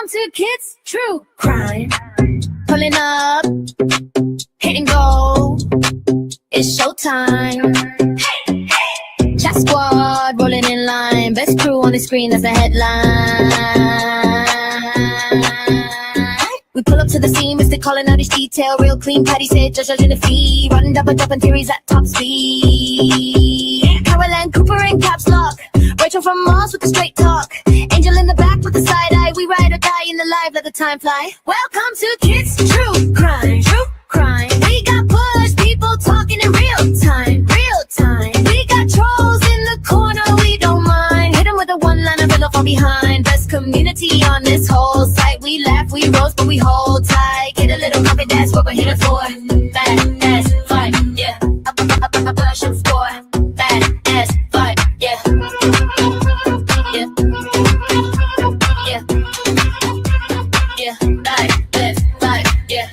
Welcome to Kids True Crime. Pulling up, hit and go. It's showtime. Hey, hey. Chat squad rolling in line. Best crew on the screen, that's the headline. We pull up to the scene, Mr. calling out each detail. Real clean, Patty said, judging the fee. Running double jumping theories at top speed. Caroline Cooper in caps lock. Rachel from Mars with the straight talk. Angel in the back with the side eye. We ride or die in the live, let the time fly. Welcome to Kids True Crime. True Crime. We got push people talking in real time. Real time. We got trolls in the corner, we don't mind. Hit them with a one-liner, fill up from behind. Best community on this whole site. We laugh, we roast, but we hold tight. Get a little coffee, that's what we're here for. Bad ass fight, yeah. A push and score. Bad ass fight, yeah. Yeah. Yeah. Yeah. Life, live, life, yeah.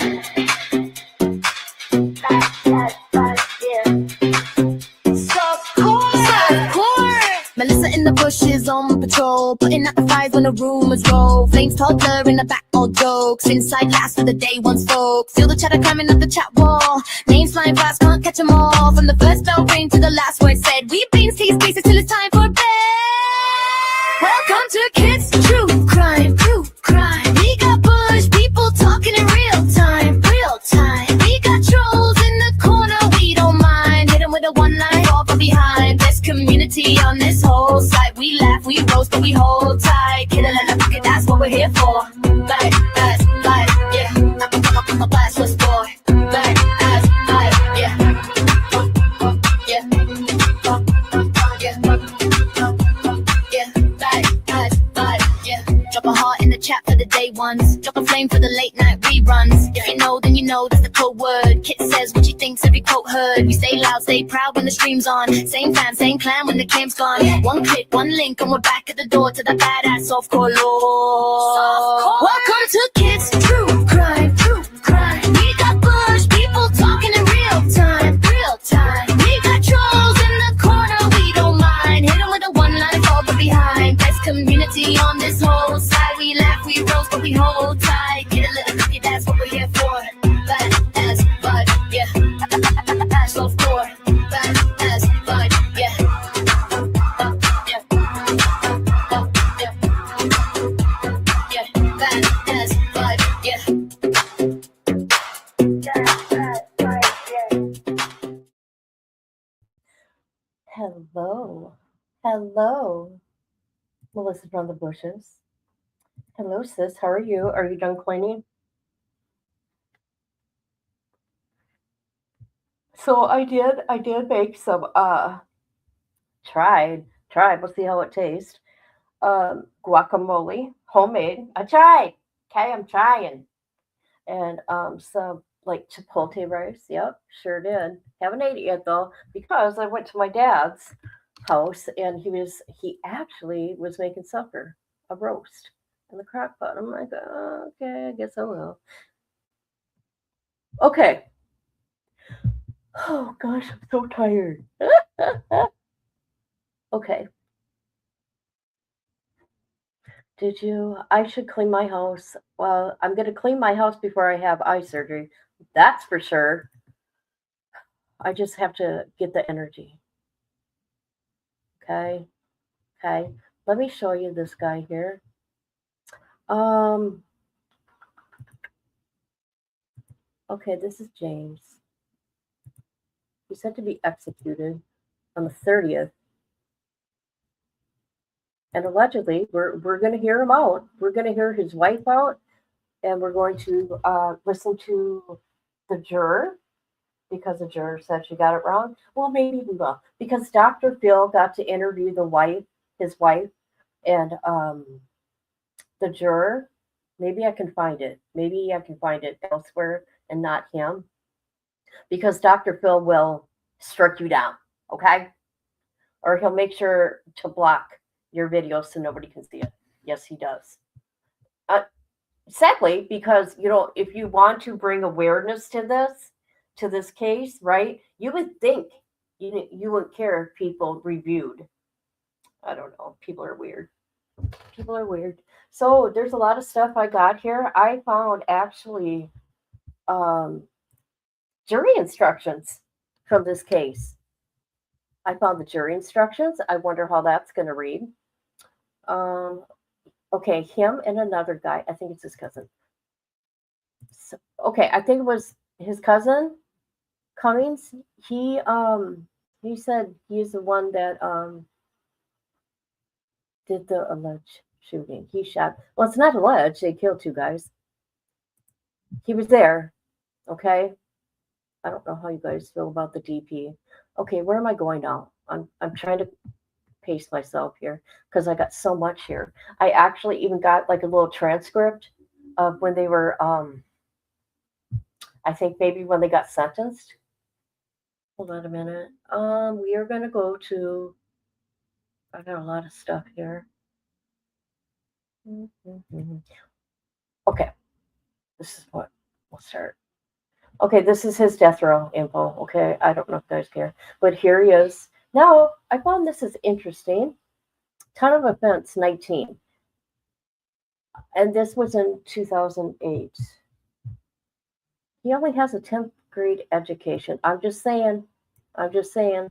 Life, life, yeah. Support. Melissa in the bushes on patrol, putting out the fires when the rumors roll. Flames toddler in the back, all jokes. Inside last for the day one's folks. Feel the chatter climbing up the chat wall. Names flying fast, can't catch them all. From the first bell ring to the last word said. We beans, tease, pieces till it's time for bed. Welcome to Kids True Crime. True Crime. We got bush people talking in real time. Real time. We got trolls in the corner, we don't mind. Hit them with a one-line, fall from behind. Best community on this whole site. We laugh, we roast, but we hold tight. Kid a little pocket, that's what we're here for. Back ass life, yeah. I'm a blast was for. Back ass life, yeah. Yeah. Yeah. Yeah. Back ass life, yeah. Drop a heart in the chat for the day ones. Drop a flame for the late night reruns. If you know, then you know that's the code word. Kit says what she thinks, every quote heard. We stay loud, stay proud when the stream's on. Same fam, same clan when the cam's gone. One click, one link, and we're back at the door to the badass softcore lore. Welcome to Kids True Crime. True Crime. We got bush people talking in real time. Real time. We got trolls in the corner, we don't mind. Hit them with a one-line, fall but behind. Best community on this whole side. We laugh, we roast, but we hold tight. Get a little cookie, that's what we're here for. Bad as bud, yeah. Ass off floor. Bad as bud, yeah. Yeah. Yeah. Yeah. Bad as bud, yeah. Hello. Hello. Melissa from the bushes. Hello, sis. How are you? Are you done cleaning? So I did make some tried. We'll see how it tastes. Guacamole, homemade. I tried. Okay, I'm trying. And some like chipotle rice. Yep, sure did. Haven't ate it yet though, because I went to my dad's house and he actually was making supper, a roast in the crock pot. I'm like, oh, okay, I guess I will. Okay. Oh gosh, I'm so tired. Okay. I should clean my house. Well, I'm going to clean my house before I have eye surgery. That's for sure. I just have to get the energy. Okay. Okay. Let me show you this guy here. Okay, this is James. He's set to be executed on the 30th. And allegedly, we're going to hear him out. We're going to hear his wife out, and we're going to listen to the juror, because the juror said she got it wrong. Well, maybe we will, because Dr. Phil got to interview his wife, and the juror. Maybe I can find it. Maybe I can find it elsewhere and not him, because Dr. Phil will strike you down, okay? Or he'll make sure to block your video so nobody can see it. Yes, he does. Sadly, because, if you want to bring awareness to this case, right, you would think you wouldn't care if people reviewed. I don't know. People are weird. People are weird. So there's a lot of stuff I got here. I found actually um, jury instructions from this case. I found the jury instructions. I wonder how that's going to read. Um, okay, him and another guy. I think it's his cousin. So, okay, I think it was his cousin Cummings. He said he's the one that did the alleged shooting. He shot. Well, it's not alleged. They killed two guys. He was there. Okay. I don't know how you guys feel about the DP. Okay, where am I going now? I'm trying to pace myself here because I got so much here. I actually even got like a little transcript of when they were I think maybe when they got sentenced. Hold on a minute. We are gonna go to I got a lot of stuff here. Okay, this is what we'll start. Okay, this is his death row info. Okay, I don't know if you guys care, but here he is. Now, I found this is interesting. Ton of offense 19, and this was in 2008. He only has a 10th grade education. I'm just saying. I'm just saying.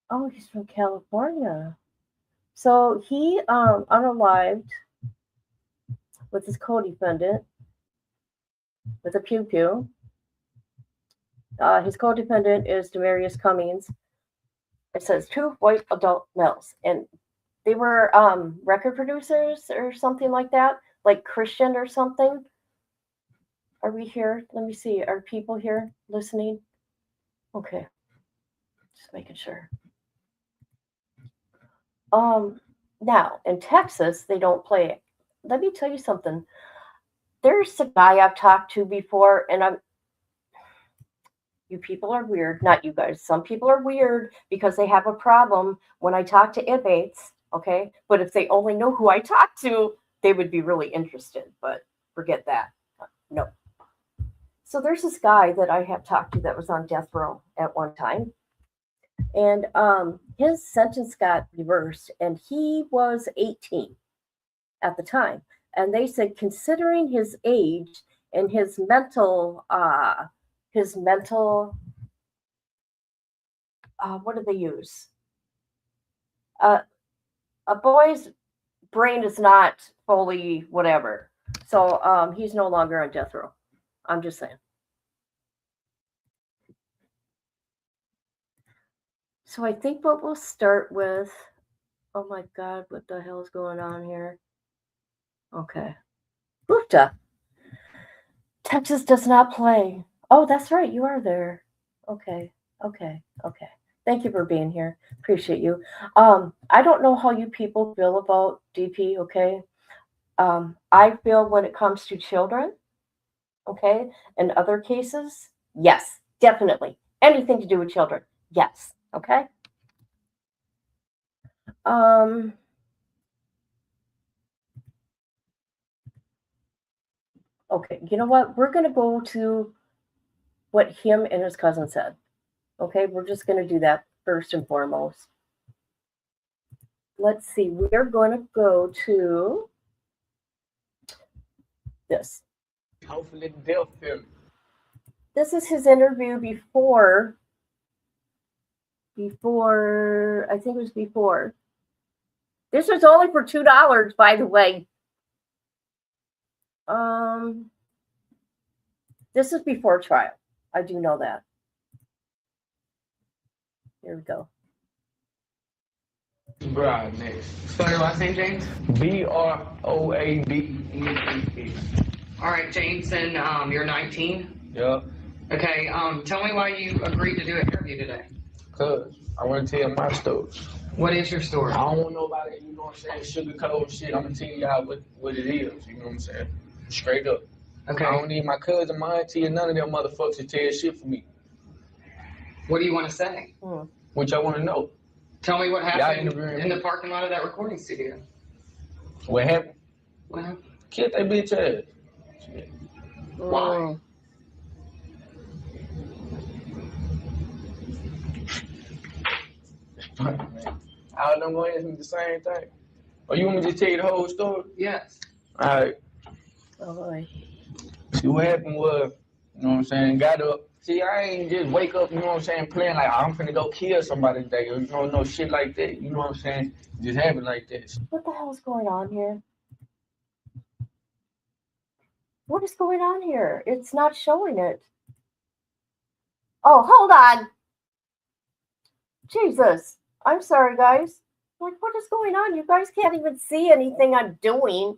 Oh, he's from California. So he unalived with his co-defendant with a pew pew. His co-defendant is Demarius Cummings. It says two white adult males, and they were record producers or something like that, like Christian or something. Are we here? Let me see. Are people here listening? Okay, just making sure. Now in Texas they don't play it. Let me tell you something. There's a guy I've talked to before, and you people are weird. Not you guys. Some people are weird because they have a problem when I talk to inmates. Okay, but if they only know who I talk to, they would be really interested. But forget that. No. So there's this guy that I have talked to that was on death row at one time, and his sentence got reversed, and he was 18 at the time. And they said, considering his age and his mental, what did they use? A boy's brain is not fully whatever. So he's no longer on death row. I'm just saying. So I think what we'll start with, oh my God, what the hell is going on here? Okay. Bufta. Texas does not play. Oh, that's right. You are there. Okay. Okay. Okay. Thank you for being here. Appreciate you. I don't know how you people feel about DP, okay? I feel when it comes to children, okay, and other cases, yes, definitely. Anything to do with children, yes, okay? Okay, you know what? We're going to go to what him and his cousin said. Okay, we're just going to do that first and foremost. Let's see, we're going to go to this. Hopefully they'll feel it. This is his interview before, I think it was before. This was only for $2, by the way. This is before trial. I do know that. Here we go. Broadnax. Spell your last name, James? Broadnex. All right, James, and you're 19. Yeah, Okay, tell me why you agreed to do an interview today. cause I want to tell my story. What is your story? I don't want nobody, you know what I'm saying, sugarcoat shit. I'm gonna tell y'all what it is, you know what I'm saying? Straight up. Okay, I don't need my cousin, my auntie, and none of them motherfuckers to tell shit for me. what do you want to say? What y'all want to know? Tell me what Y'all happened interviewing in me. the parking lot of that recording studio. What happened? What happened? Killed that bitch ass. Why? Man. I All of them gonna ask me the same thing. Or you want me to just tell you the whole story? Yes. All right. Oh boy. See, what happened was, you know what I'm saying, got up. See, I ain't just wake up, you know what I'm saying, playing like I'm finna go kill somebody today, or no shit like that. You know what I'm saying? Just happen like that. What the hell's going on here? What is going on here? It's not showing it. Oh, hold on. Jesus. I'm sorry, guys. Like, what is going on? You guys can't even see anything I'm doing.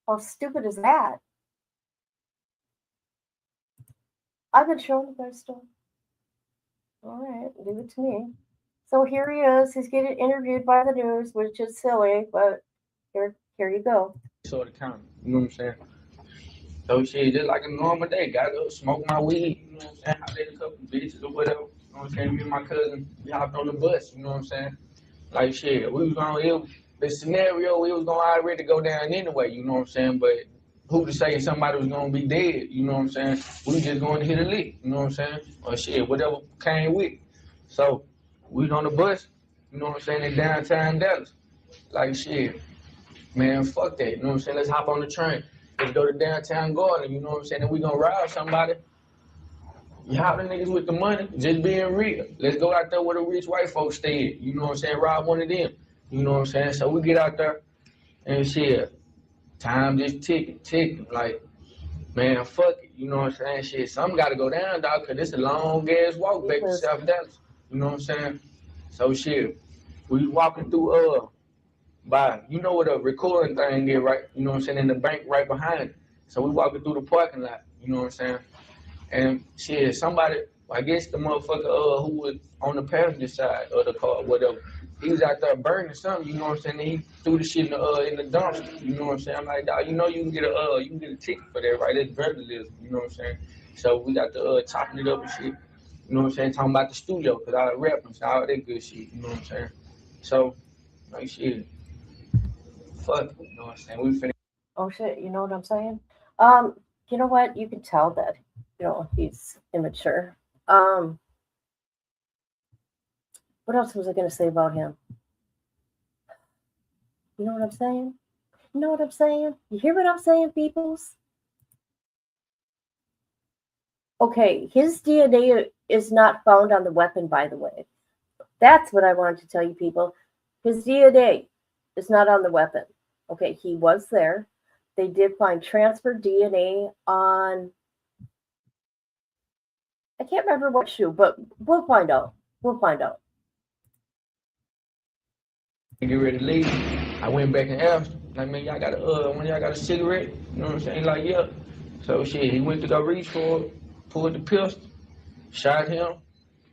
How stupid is that? I've been showing you guys stuff. All right, leave it to me. So here he is. He's getting interviewed by the news, which is silly, but here you go. Sort of county, you know what I'm saying? So shit, just like a normal day, got up, smoked my weed, you know what I'm saying? I let a couple bitches or whatever, you know what I'm saying? Me and my cousin, we hopped on the bus, you know what I'm saying? Like shit, we was gonna, the scenario, we was gonna already go down anyway, you know what I'm saying? But who to say somebody was gonna be dead, you know what I'm saying? We just going to hit a lick, you know what I'm saying? Or shit, whatever came with. So we was on the bus, you know what I'm saying, in downtown Dallas. Like shit, man, fuck that, you know what I'm saying? Let's hop on the train. Let's go to downtown Garden, you know what I'm saying? And we gonna rob somebody. Y'all the niggas with the money, just being real. Let's go out there where the rich white folks stay, you know what I'm saying? Rob one of them, you know what I'm saying? So we get out there and shit, time just ticking. Like, man, fuck it, you know what I'm saying? Shit, something gotta go down, dog, cause it's a long ass walk back to South Dallas, you know what I'm saying? So shit, we walking through, you know what a recording thing is, right? You know what I'm saying? In the bank right behind it. So we walking through the parking lot, you know what I'm saying? And shit, somebody, I guess the motherfucker who was on the passenger side of the car, whatever, he was out there burning something, you know what I'm saying? And he threw the shit in the dumpster, you know what I'm saying? I'm like, dog, you know you can get a ticket for that, right? That's vandalism, you know what I'm saying? So we got the chopping it up and shit, you know what I'm saying? Talking about the studio, cause I rap and all that good shit, you know what I'm saying? So, like shit, fuck, you know what I'm saying? We finna. Oh shit, you know what I'm saying? You know what? You can tell that, he's immature. What else was I gonna say about him? You know what I'm saying? You know what I'm saying? You hear what I'm saying, peoples? Okay, his DNA is not found on the weapon, by the way. That's what I wanted to tell you, people. His DNA is not on the weapon. Okay, he was there. They did find transferred DNA on, I can't remember what shoe, but we'll find out. We'll find out. Get ready to leave. I went back and asked, like, man, y'all got one of y'all got a cigarette? You know what I'm saying? Like, yeah. So shit, he went to go reach for it, pulled the pistol, shot him,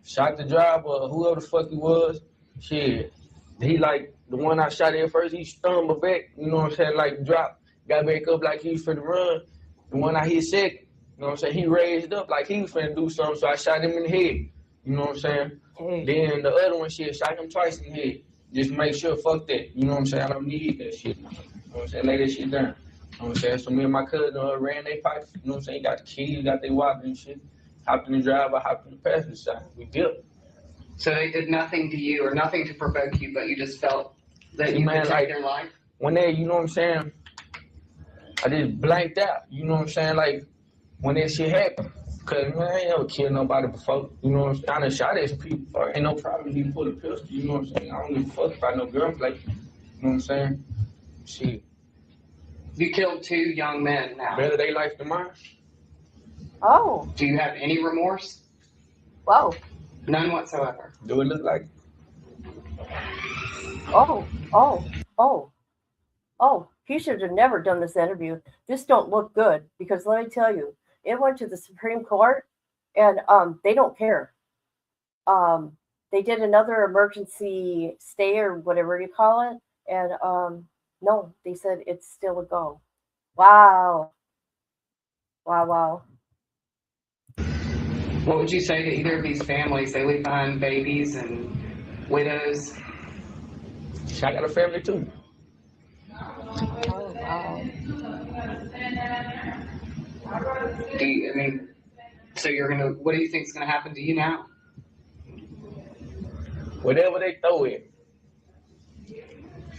shot the driver, whoever the fuck he was. Shit, he like the one I shot at first. He stumbled back. You know what I'm saying? Like dropped, got back up like he was finna run. The one I hit second. You know what I'm saying? He raised up like he was finna do something. So I shot him in the head. You know what I'm saying? Hey. Then the other one, shit, shot him twice in the head. Just make sure, fuck that. You know what I'm saying? I don't need that shit. You know what I'm saying? Lay that shit down. You know what I'm saying? So me and my cousin ran their pockets. You know what I'm saying? Got the keys, got their wallet and shit. Hopped in the driver, hopped in the passenger side. We dipped. So they did nothing to you or nothing to provoke you, but you just felt that you could take their life? When they, you know what I'm saying? I just blanked out. You know what I'm saying? Like, when that shit happened. Cause man, I ain't ever killed nobody before. You know what I'm saying? I done shot at some people before. Ain't no problem if you pull a pistol. You know what I'm saying? I don't give a fuck about no gunplay. You know what I'm saying? Shit. You killed 2 young men now. Better their life than mine. Oh. Do you have any remorse? Whoa. None whatsoever. Do it look like? Oh. He should have never done this interview. This don't look good because let me tell you, it went to the Supreme Court and they don't care. They did another emergency stay or whatever you call it, and no, they said it's still a go. Wow. What would you say to either of these families? They leave behind babies and widows. I got a family too. Oh, wow. So what do you think is going to happen to you now? Whatever they throw in.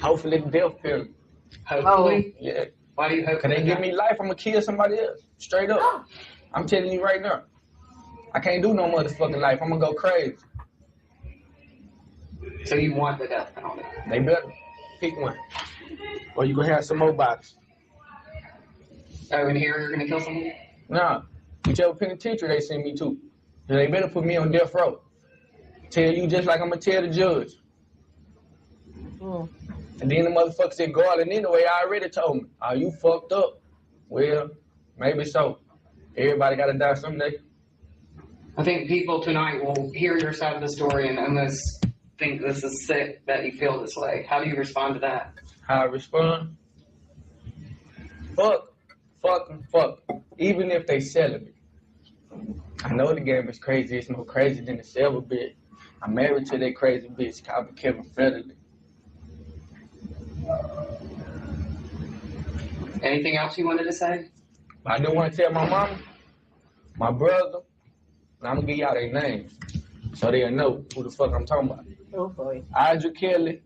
Hopefully the death penalty. Hopefully. Yeah. Why do you hope? Cause they give me life, I'm gonna kill somebody else. Straight up. I'm telling you right now. I can't do no motherfucking life. I'm gonna go crazy. So you want the death penalty? They better pick one. Or you gonna have some more bodies. Oh, and here you're gonna kill someone? Nah. Whichever penitentiary they send me to. They better put me on death row. Tell you just like I'm gonna tell the judge. And then the motherfucker said, Garland, anyway, I already told me. Oh, you fucked up. Well, maybe so. Everybody gotta die someday. I think people tonight will hear your side of the story and almost think this is sick that you feel this way. How do you respond to that? How I respond? Fuck. Even if they celibate. I know the game is crazy. It's more crazy than the celibate. I'm married to that crazy bitch called Kevin Federally. Anything else you wanted to say? I do want to tell my mama, my brother, and I'm gonna give y'all their names so they'll know who the fuck I'm talking about. Oh boy. Audra Kelly,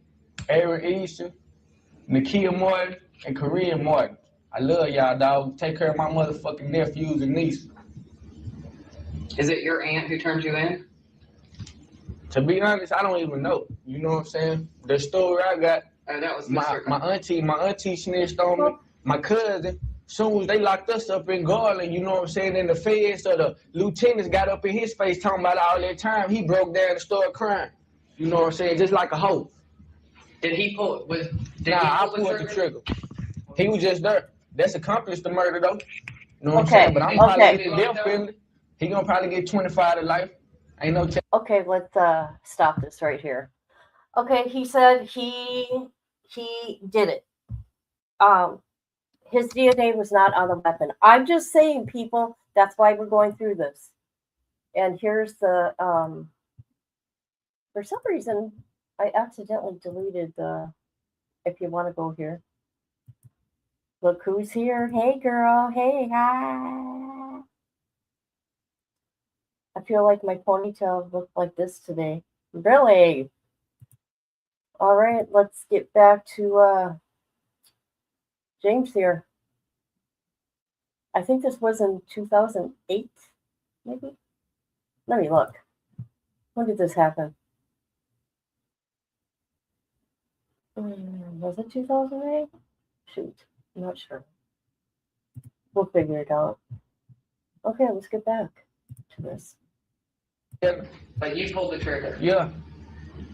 Aaron Easton, Nakia Martin, and Korean Martin. I love y'all, dog. Take care of my motherfucking nephews and nieces. Is it your aunt who turned you in? To be honest, I don't even know. You know what I'm saying? The story I got, Oh, that was my auntie snitched on me. My cousin, soon as they locked us up in Garland, you know what I'm saying, in the feds, so the lieutenants got up in his face talking about all that time. He broke down and started crying. You know what I'm saying? Just like a hoe. Did he pull? I pulled the trigger. He was just there. That's accomplished the murder, though. You know what I'm Okay, saying? But I'm probably okay. getting death penalty. He gonna probably get 25 to life. Ain't no Okay, let's stop this right here. Okay, he said he did it. His DNA was not on the weapon. I'm just saying, people, that's why we're going through this. And here's the for some reason I accidentally deleted the if you want to go here. Look who's here. Hey girl. Hey, hi. I feel like my ponytail looked like this today. Really? All right, let's get back to James here. I think this was in 2008, maybe? Let me look. When did this happen? Was it 2008? Shoot, I'm not sure. We'll figure it out. Okay, let's get back to this. But you pulled the trigger. Yeah.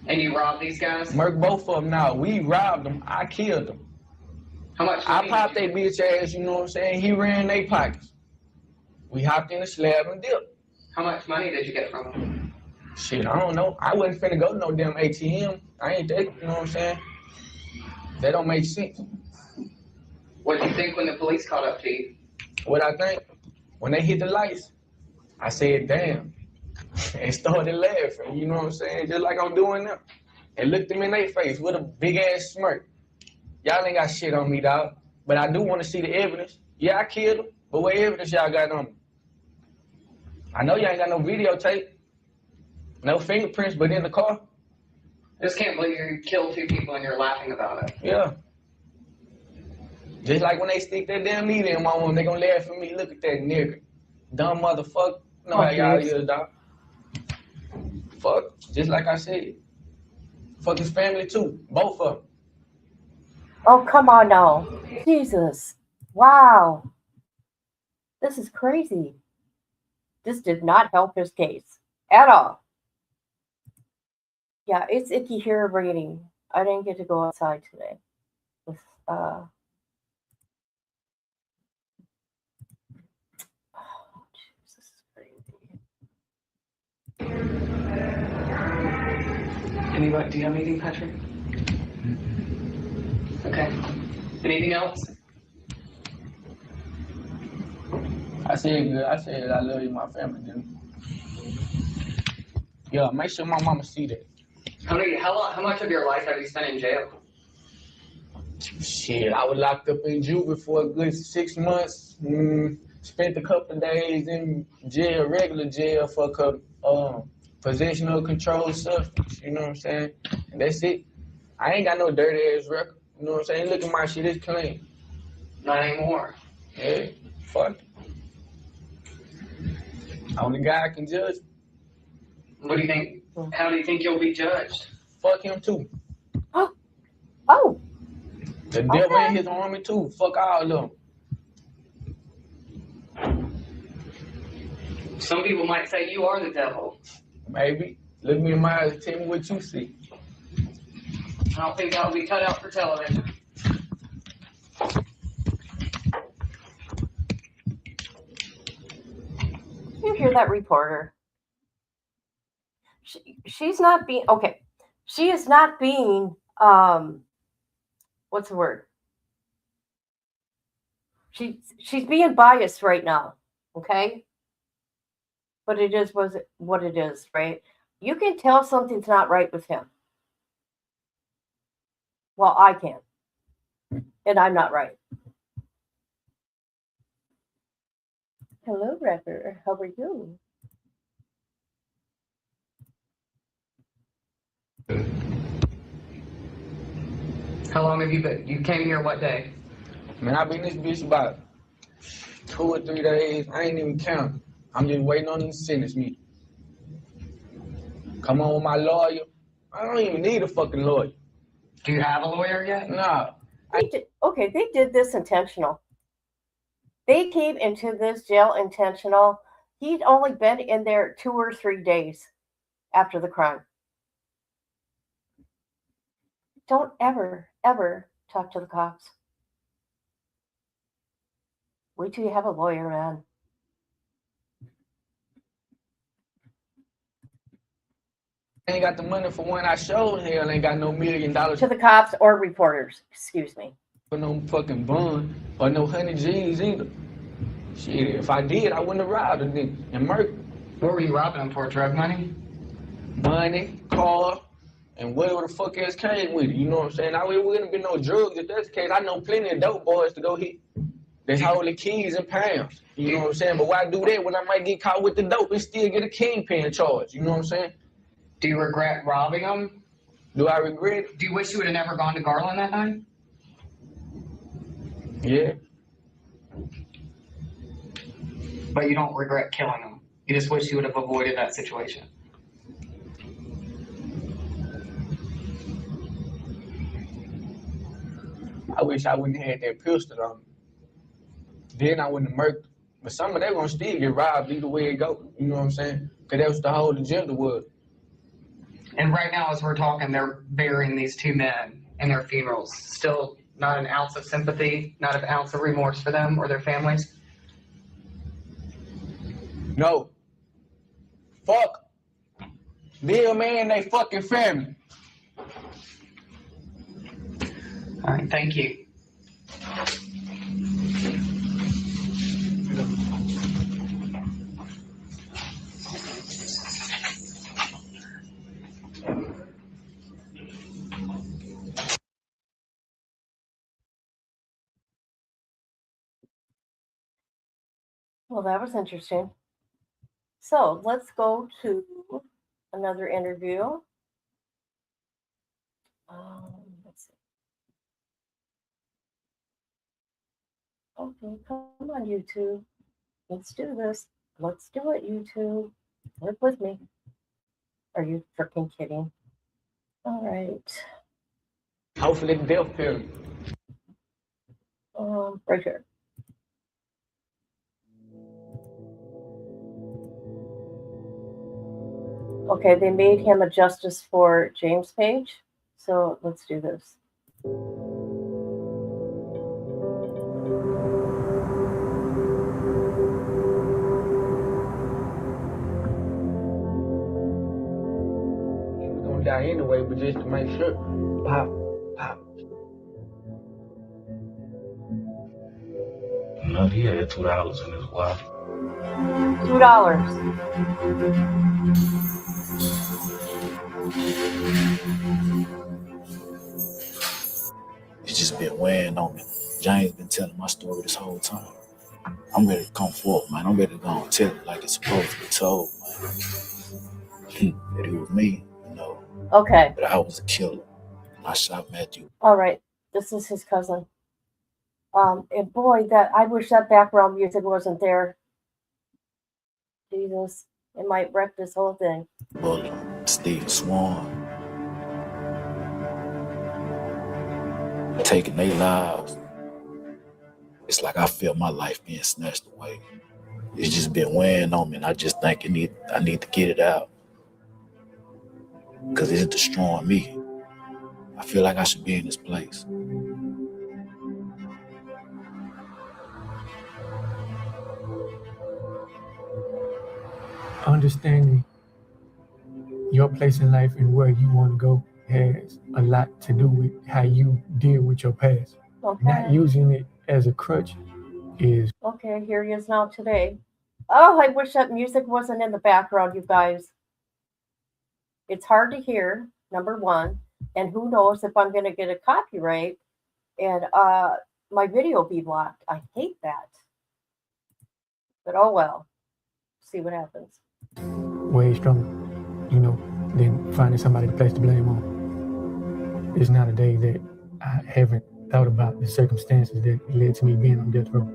And you robbed these guys? Murk both of them now. We robbed them. I killed them. How much? I popped that bitch ass, you know what I'm saying? He ran their pockets. We hopped in the slab and dipped. How much money did you get from them? Shit, I don't know. I wasn't finna go to no damn ATM. I ain't that, you know what I'm saying? That don't make sense. What did you think when the police caught up to you? What I think? When they hit the lights, I said, damn. And started laughing, you know what I'm saying? Just like I'm doing now. And looked them in their face with a big ass smirk. Y'all ain't got shit on me, dog. But I do want to see the evidence. Yeah, I killed him, but what evidence y'all got on me? I know y'all ain't got no videotape, no fingerprints, but in the car. I just can't believe you killed two people and you're laughing about it. Yeah. Just like when they stick that damn needle in my room, they gonna laugh at me. Look at that nigga. Dumb motherfucker. Know how y'all is, dog. Fuck. Just like I said. Fuck his family too. Both of them. Oh, come on now. Jesus. Wow. This is crazy. This did not help his case at all. Yeah, it's icky here raining. I didn't get to go outside today. With, oh, geez, this is crazy. Anybody, do you have anything, Patrick? Okay. Anything else? I said I love you, my family, dude. Yeah, make sure my mama see that. How much of your life have you spent in jail? Shit, I was locked up in juvie for a good 6 months. Spent a couple of days in jail, regular jail for possession of controlled substance. You know what I'm saying? And that's it. I ain't got no dirty ass record. You know what I'm saying? Look at my shit, it's clean. Not anymore. Yeah, fuck. Only God can judge. What do you think? How do you think you'll be judged? Fuck him too. Oh, The devil Okay. in his army too. Fuck all of them. Some people might say you are the devil. Maybe. Look me in my eyes and tell me what you see. I don't think that will be cut out for television. you hear that reporter? She's not being okay. She is not being what's the word? She's being biased right now. Okay, but it is what it is, right? You can tell something's not right with him. Well, I can, and I'm not right. Hello, Wrecker. How are you? How long have you been? You came here what day? Man, I been in this bitch about 2 or 3 days. I ain't even counting. I'm just waiting on him to sentence me. Come on with my lawyer. I don't even need a fucking lawyer. Do you have a lawyer yet? Nah. They did this intentional. They came into this jail intentional. He'd only been in there 2 or 3 days after the crime. Don't ever, ever talk to the cops. Wait till you have a lawyer, man. I ain't got the money for one I showed. Hell, ain't got no $1 million To the cops or reporters, excuse me. for no fucking bond or no 100 G's either. Shit, if I did, I wouldn't have robbed a nigga and murdered. What were you robbing them for? Drug money? Money, car, and whatever the fuck else came with it. You know what I'm saying? Now, it wouldn't have been no drugs if that's the case. I know plenty of dope boys to go hit. That's holding keys and pounds. You know what I'm saying? But why do that when I might get caught with the dope and still get a kingpin charge? You know what I'm saying? Do you regret robbing them? Do I regret it? Do you wish you would have never gone to Garland that night? Yeah. But you don't regret killing them. You just wish you would have avoided that situation. I wish I wouldn't have had that pistol on me. Then I wouldn't have murked. But some of them gonna still get robbed either way it go. You know what I'm saying? Because that was the whole agenda was. And right now, as we're talking, they're burying these 2 men in their funerals. Still not an ounce of sympathy, not an ounce of remorse for them or their families? No. Fuck. Them and they fucking family. All right, thank you. Well, that was interesting. So let's go to another interview. Let's see. Okay, come on, YouTube. Let's do this. Let's do it, YouTube. Work with me. Are you freaking kidding? All right. Hopefully the death penalty. Right here. Okay, they made him a justice for James Page. So let's do this. He was gonna die anyway, but just to make sure. Pop, pop. No, he had $2 in his wallet. $2. It's just been weighing on me. James been telling my story this whole time. I'm ready to come forward, man. I'm ready to go and tell it like it's supposed to be told, man. that it was me, Okay. but I was a killer. I shot Matthew. All right. This is his cousin. And boy, that I wish that background music wasn't there. Jesus, it might wreck this whole thing. Bullet, Steve Swan, taking their lives. It's like I feel my life being snatched away. It's just been weighing on me, and I just think I need to get it out because it's destroying me. I feel like I should be in this place. Understanding your place in life and where you want to go has a lot to do with how you deal with your past. Okay. Not using it as a crutch is... Okay, here he is now today. Oh, I wish that music wasn't in the background, you guys. It's hard to hear, number one, and who knows if I'm going to get a copyright and my video be blocked. I hate that. But oh well. See what happens. way stronger, than finding somebody to place the blame on. It's not a day that I haven't thought about the circumstances that led to me being on death row.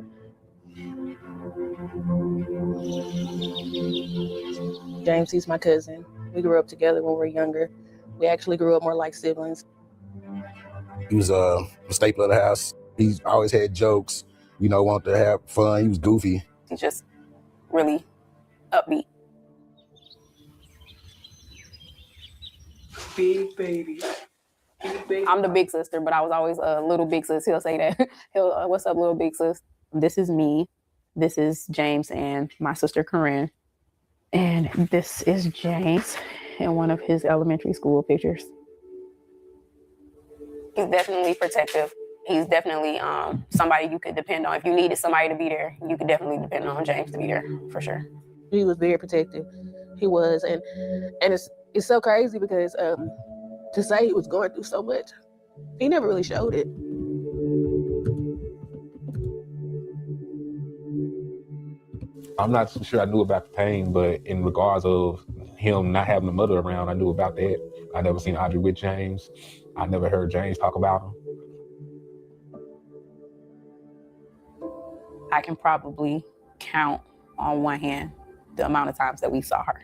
James, he's my cousin. We grew up together when we were younger. We actually grew up more like siblings. He was a staple of the house. He always had jokes, wanted to have fun. He was goofy. He's just really upbeat. Big baby. I'm the big sister, but I was always a little big sis. He'll say that. What's up, little big sis? This is me. This is James and my sister Corinne. And this is James in one of his elementary school pictures. He's definitely protective. He's definitely somebody you could depend on. If you needed somebody to be there, you could definitely depend on James to be there, for sure. He was very protective. He was, and it's so crazy because to say he was going through so much, he never really showed it. I'm not too sure I knew about the pain, but in regards of him not having a mother around, I knew about that. I never seen Audrey with James. I never heard James talk about him. I can probably count on one hand the amount of times that we saw her.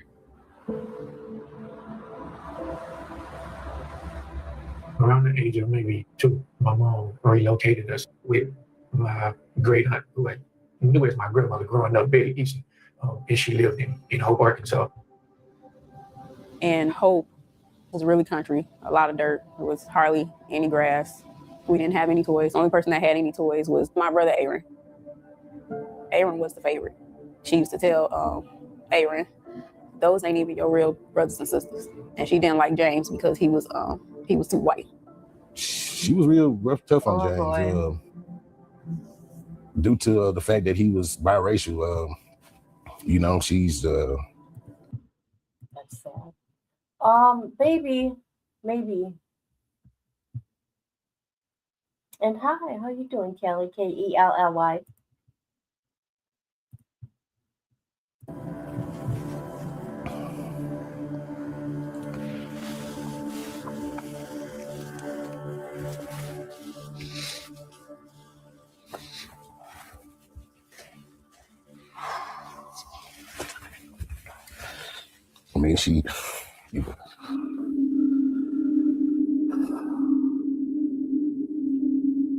Around the age of maybe 2, my mom relocated us with my great aunt, who I knew as my grandmother growing up, Betty Easton, and she lived in Hope, Arkansas. And Hope was really country, a lot of dirt. There was hardly any grass. We didn't have any toys. The only person that had any toys was my brother, Aaron. Aaron was the favorite. She used to tell Aaron, those ain't even your real brothers and sisters. And she didn't like James because he was too white. She was real rough, tough on James. Due to the fact that he was biracial, she's That's sad. Maybe. And hi, how you doing, Kelly? Kelly. I mean, he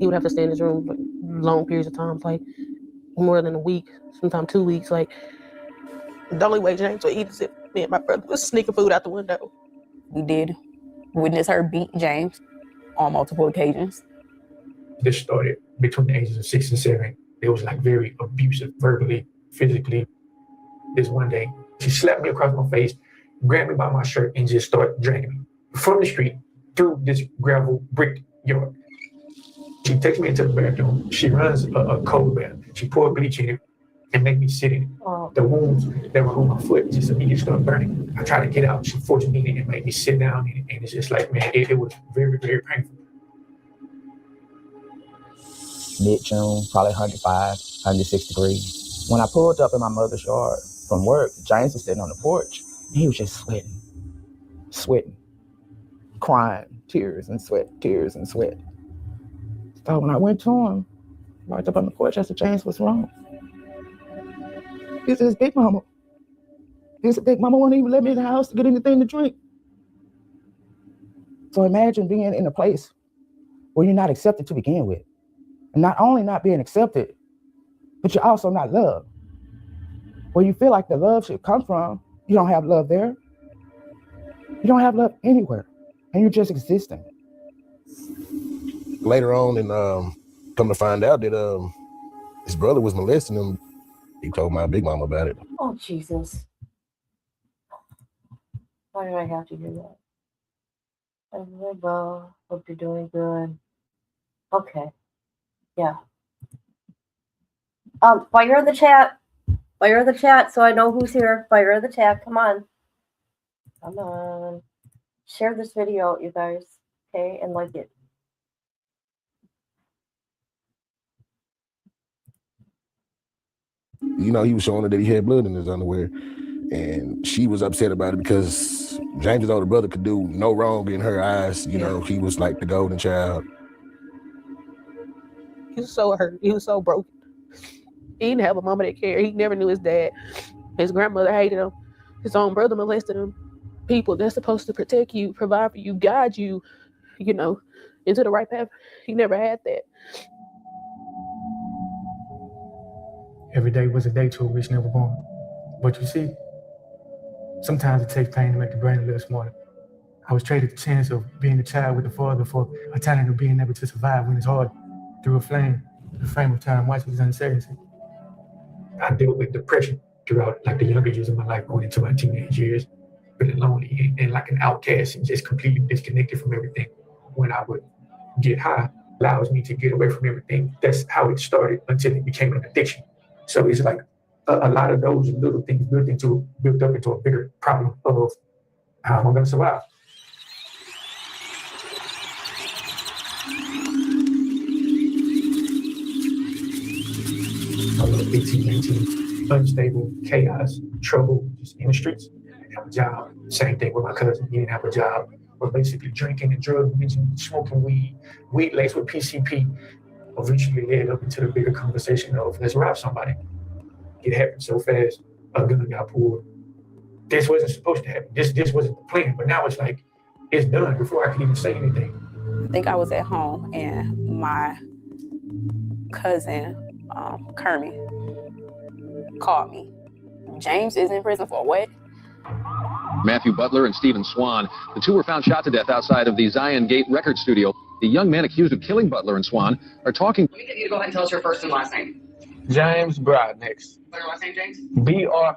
would have to stay in his room for long periods of time, like more than a week, sometimes 2 weeks. Like, the only way James would eat is if me and my brother was sneaking food out the window. We did witness her beat James on multiple occasions. This started between the ages of 6 and 7. It was like very abusive, verbally, physically. This one day, she slapped me across my face, grabbed me by my shirt, and just started dragging me from the street through this gravel brick yard. She takes me into the bathroom. She runs a cold bath. She poured bleach in it and made me sit in it. The wounds that were on my foot just immediately started burning. I tried to get out. She forced me in it and made me sit down in it. And it's just like, man, it was very, very painful. Mid-June, probably 105, 106 degrees. When I pulled up in my mother's yard from work, James was sitting on the porch. And he was just sweating. sweating, crying, tears and sweat. So when I went to him, walked up on the porch, I said, James, what's wrong? He said, it's Big Mama. He said, Big Mama won't even let me in the house to get anything to drink. So imagine being in a place where you're not accepted to begin with. And not only not being accepted, but you're also not loved. Where you feel like the love should come from, you don't have love there. You don't have love anywhere. And you're just existing. Later on, and come to find out that his brother was molesting him, he told my big mama about it. Oh, Jesus. Why did I have to do that? I'm really well. Hope you're doing good. Okay. Yeah. Fire in the chat. Fire in the chat so I know who's here. Fire in the chat. Come on. Come on. Share this video, you guys. Okay? And like it. You know, he was showing her that he had blood in his underwear. And she was upset about it because James's older brother could do no wrong in her eyes. You know, he was like the golden child. He was so hurt. He was so broken. He didn't have a mama that cared. He never knew his dad. His grandmother hated him. His own brother molested him. People that's supposed to protect you, provide for you, guide you, you know, into the right path. He never had that. Every day was a day to a wish never born. But you see, sometimes it takes pain to make the brain a little smarter. I was traded the chance of being a child with a father for a talent of being able to survive when it's hard through a flame of time, watching his uncertainty. I dealt with depression throughout like the younger years of my life, going into my teenage years, feeling lonely and like an outcast and just completely disconnected from everything. When I would get high, allows me to get away from everything. That's how it started until it became an addiction. So it's like a lot of those little things built up into a bigger problem of how am I going to survive? I was 18, 19, unstable, chaos, trouble, just in the streets. I didn't have a job. Same thing with my cousin. He didn't have a job. We're basically drinking and drug using, smoking weed laced with PCP. Eventually led up into the bigger conversation of let's rob somebody. It happened so fast. A gun got pulled. This wasn't supposed to happen. This wasn't the plan. But now it's like it's done before I can even say anything. I think I was at home and my cousin, Kermit, called me. James is in prison for what? Matthew Butler and Stephen Swan, the two were found shot to death outside of the Zion Gate record studio. The young men accused of killing Butler and Swan are talking. Let me get you to go ahead and tell us your first and last name. James Broadnax. What's your last name, James? Broadnax.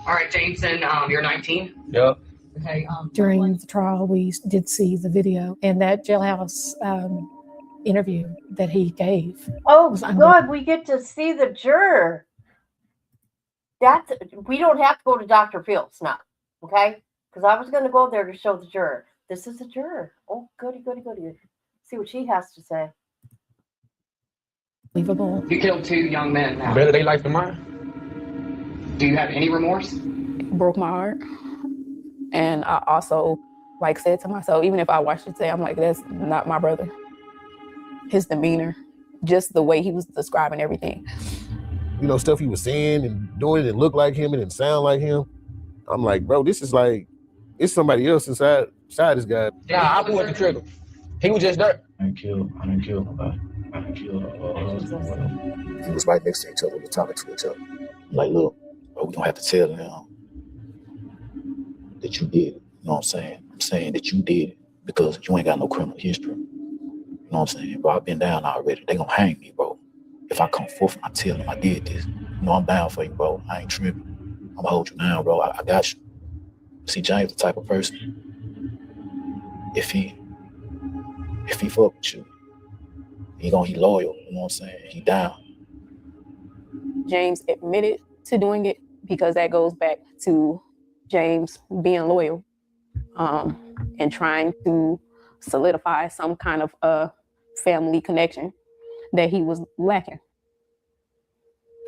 All right, Jameson, you're 19? Yep. Okay. During the trial, we did see the video and that jailhouse interview that he gave. Oh, good. We get to see the juror. We don't have to go to Dr. Fields now, okay? Because I was going to go there to show the juror. This is the juror. Oh, goody. See what she has to say. Believable. You killed two young men now. Better they life than mine. Do you have any remorse? It broke my heart. And I also said to myself, even if I watched it today, I'm like, that's not my brother. His demeanor, just the way he was describing everything. You know, stuff he was saying and doing, it looked like him and it sound like him. I'm like, bro, this is like, it's somebody else inside this guy. Yeah, I pulled the trigger. He was just there. I didn't kill nobody. I didn't kill He was right next to each other. We were talking to each other. I'm like, look, bro, we don't have to tell them that you did it. You know what I'm saying? I'm saying that you did it because you ain't got no criminal history. You know what I'm saying? Bro, I've been down already. They gonna hang me, bro. If I come forth and I tell them I did this, you know I'm down for you, bro. I ain't tripping. I'm gonna hold you down, bro. I got you. See, James the type of person, if he fuck with you, he loyal, you know what I'm saying? He down. James admitted to doing it because that goes back to James being loyal and trying to solidify some kind of family connection that he was lacking.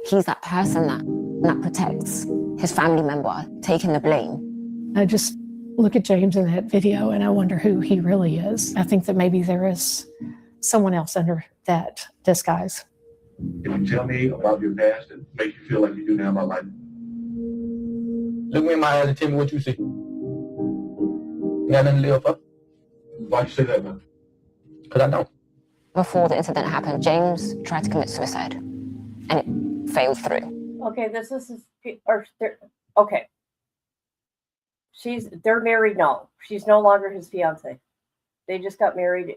He's that person that protects his family member, taking the blame. I just look at James in that video and I wonder who he really is. I think that maybe there is someone else under that disguise. Can you tell me about your past that makes you feel like you do now about life? Look me in my eyes and tell me what you see. You got nothing to live for? Why'd you say that, man? Because I don't. Before the incident happened, James tried to commit suicide, and it failed through. Okay, okay. They're married now. She's no longer his fiance. They just got married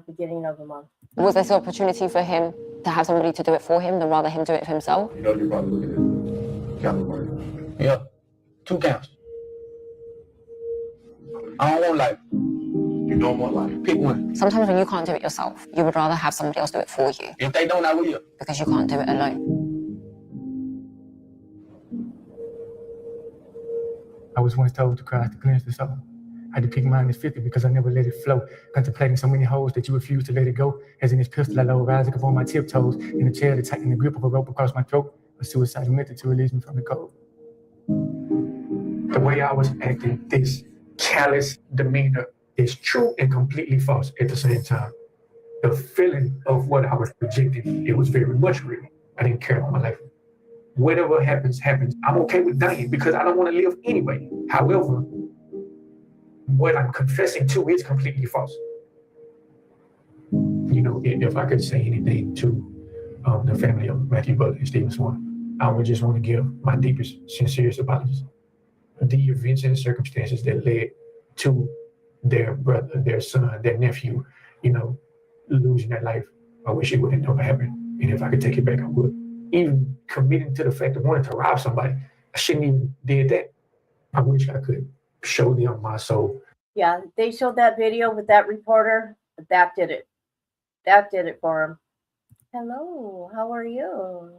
beginning of the month. Was this opportunity for him to have somebody to do it for him than rather him do it for himself? You know you're probably looking at capital murder. Yeah. 2 counts. I don't want life. You don't want life. Pick one. Sometimes when you can't do it yourself, you would rather have somebody else do it for you. If they don't, I will. Because you can't do it alone. I was once told to cry to cleanse the soul. I had to pick mine as 50 because I never let it flow. Contemplating so many holes that you refuse to let it go. As in this pistol I load, rising up on my tiptoes. In a chair to tighten the grip of a rope across my throat. A suicidal method to release me from the cold. The way I was acting, this callous demeanor, is true and completely false at the same time. The feeling of what I was projecting, it was very much real. I didn't care about my life. Whatever happens, happens. I'm okay with dying because I don't want to live anyway. However, what I'm confessing to is completely false. You know, if I could say anything to the family of Matthew Butler and Stephen Swan, I would just want to give my deepest, sincerest apologies. The events and circumstances that led to their brother, their son, their nephew, you know, losing their life, I wish it would have never happened. And if I could take it back, I would. Even committing to the fact of wanting to rob somebody, I shouldn't even did that. I wish I could show them my soul. Yeah, they showed that video with that reporter. That did it. That did it for him. Hello, how are you?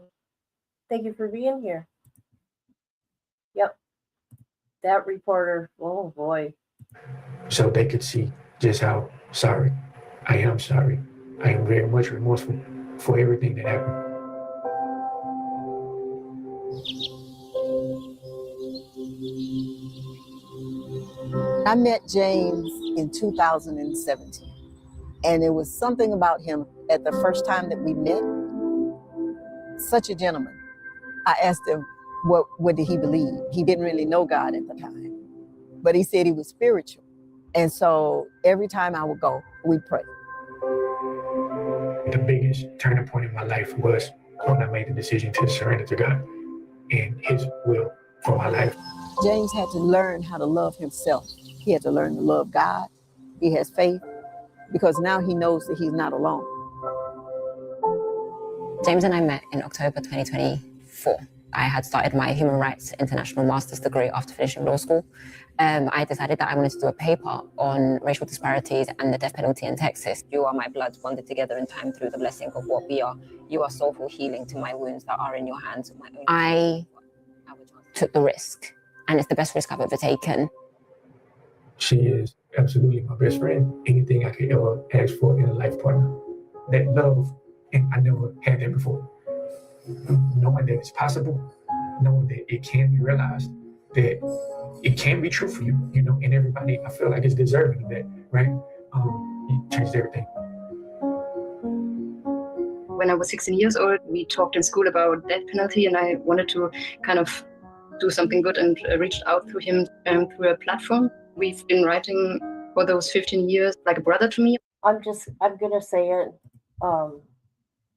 Thank you for being here. Yep. That reporter, oh boy. So they could see just how sorry I am sorry. I am very much remorseful for everything that happened. I met James in 2017, and it was something about him at the first time that we met. Such a gentleman. I asked him, what did he believe? He didn't really know God at the time, but he said he was spiritual. And so every time I would go, we'd pray. The biggest turning point in my life was when I made the decision to surrender to God and his will for my life. James had to learn how to love himself. He had to learn to love God. He has faith because now he knows that he's not alone. James and I met in October 2024. I had started my Human Rights International Master's degree after finishing law school. I decided that I wanted to do a paper on racial disparities and the death penalty in Texas. You are my blood bonded together in time through the blessing of what we are. You are soulful healing to my wounds that are in your hands. I took the risk, and it's the best risk I've ever taken. She is absolutely my best friend. Anything I could ever ask for in a life partner. That love, and I never had that before. Knowing that it's possible, knowing that it can be realized, that it can be true for you, you know, and everybody, I feel like, is deserving of that, right? It changed everything. When I was 16 years old, we talked in school about death penalty, and I wanted to kind of do something good and reached out to him through a platform. We've been writing for those 15 years like a brother to me. I'm gonna say it.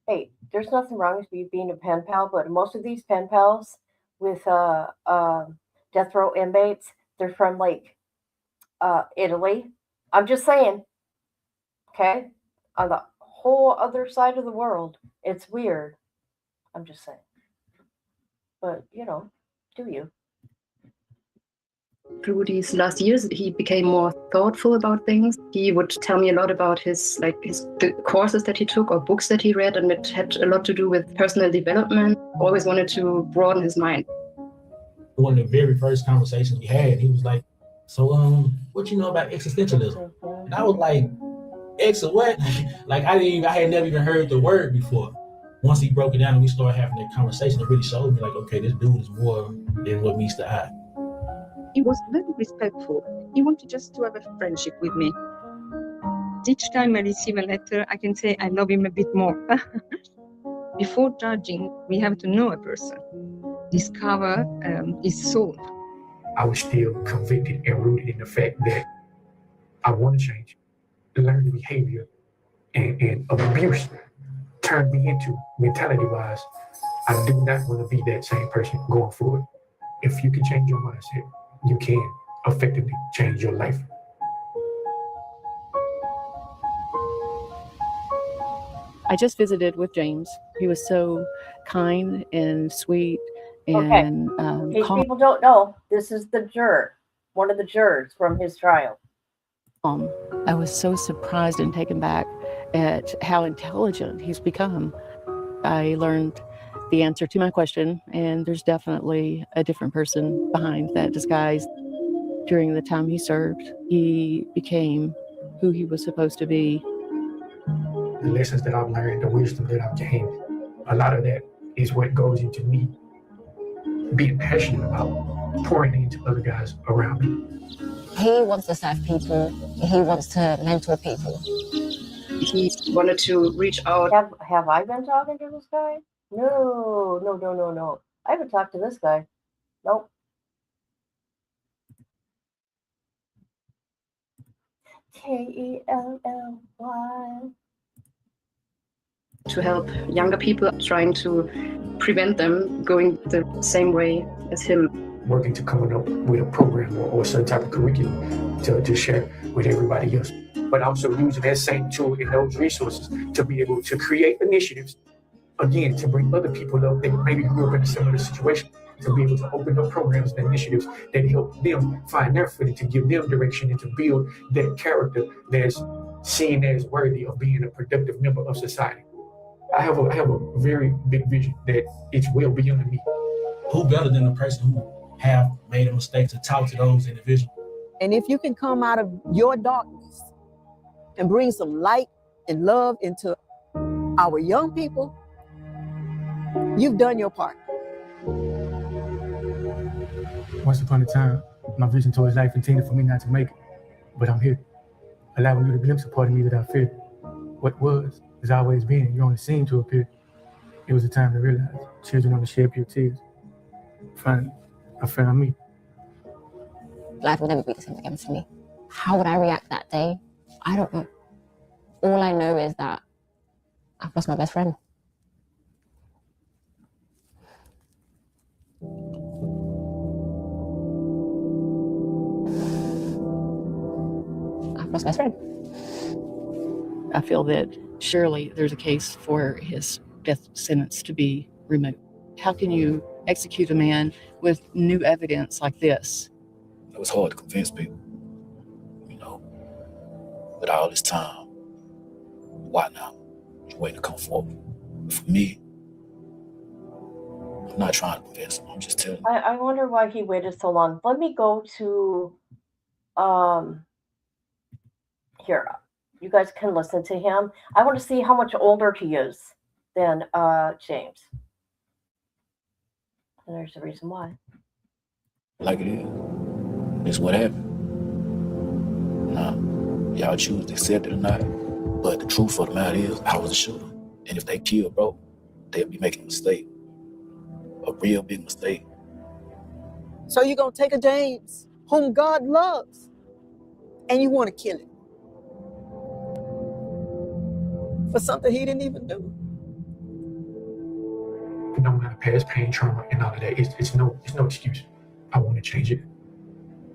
Hey, there's nothing wrong with you being a pen pal, but most of these pen pals with death row inmates, they're from like Italy. I'm just saying, okay? On the whole other side of the world, it's weird. I'm just saying. But, you know, do you? Through these last years, he became more thoughtful about things. He would tell me a lot about the courses that he took or books that he read, and it had a lot to do with personal development. Always wanted to broaden his mind. One of the very first conversations we had, he was like, "So, what you know about existentialism?" And I was like, "Ex or what?" Like I had never even heard the word before. Once he broke it down and we started having that conversation, it really showed me like, okay, this dude is more than what meets the eye. He was very respectful. He wanted just to have a friendship with me. Each time I receive a letter, I can say I love him a bit more. Before judging, we have to know a person, discover his soul. I was still convicted and rooted in the fact that I want to change, learn the behavior and abuse turned me into mentality-wise. I do not want to be that same person going forward. If you can change your mindset, you can effectively change your life. I just visited with James. He was so kind and sweet Okay. and In case calm. people don't know, this is the juror, one of the jurors from his trial. I was so surprised and taken back at how intelligent he's become. I learned the answer to my question, and there's definitely a different person behind that disguise. During the time he served, he became who he was supposed to be. The lessons that I've learned, the wisdom that I've gained, a lot of that is what goes into me being passionate about pouring into other guys around me. He wants to serve people. He wants to mentor people. He wanted to reach out. Have I been talking to this guy? No. I haven't talked to this guy. Nope. K-E-L-L-Y. To help younger people, trying to prevent them going the same way as him. Working to come up with a program or some type of curriculum to share with everybody else. But also using that same tool and those resources to be able to create initiatives, again, to bring other people up that maybe grew up in a similar situation, to be able to open up programs and initiatives that help them find their footing, to give them direction and to build that character that's seen as worthy of being a productive member of society. I have a very big vision that it's well beyond me. Who better than the person who have made a mistake to talk to those individuals? And if you can come out of your darkness and bring some light and love into our young people, you've done your part. Once upon a time, my vision towards life intended for me not to make it, but I'm here, allowing you to glimpse a part of me that I feared. What was has always been. You only seem to appear. It was a time to realize children only shed pure tears. Finally, I found me. Life will never be the same again for me. How would I react that day? I don't know. All I know is that I've lost my best friend. I've lost my best friend. I feel that surely there's a case for his death sentence to be removed. How can you execute a man with new evidence like this? It was hard to convince people, but all this time, why now? You're waiting to come forward. But for me, I'm not trying to convince them. I'm just telling you. I wonder why he waited so long. Let me go to here. You guys can listen to him. I want to see how much older he is than James. And there's the reason why. Like it is. It's what happened. Now, y'all choose to accept it or not. But the truth of the matter is, I was a shooter. And if they kill bro, they'll be making a mistake. A real big mistake. So you're going to take a James, whom God loves, and you want to kill him for something he didn't even do. Knowing how to pass pain, trauma, and all of that, it's no excuse. I want to change it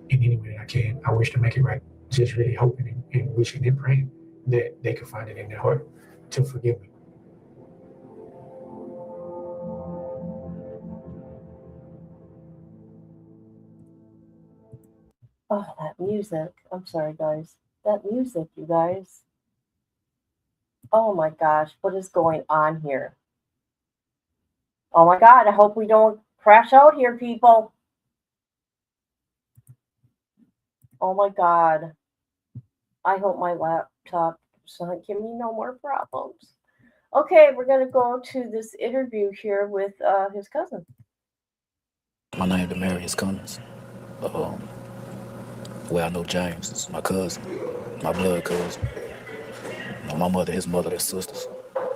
in any way that I can. I wish to make it right. Just really hoping and wishing and praying that they can find it in their heart to forgive me. Oh, that music. I'm sorry, guys. That music, you guys. Oh my gosh, what is going on here? Oh my God, I hope we don't crash out here, people. Oh my God. I hope my laptop doesn't give me no more problems. Okay, we're going to go to this interview here with his cousin. My name is Demarius Cummings. Well, I know James is my cousin, my blood cousin. My mother, his mother, they're sisters.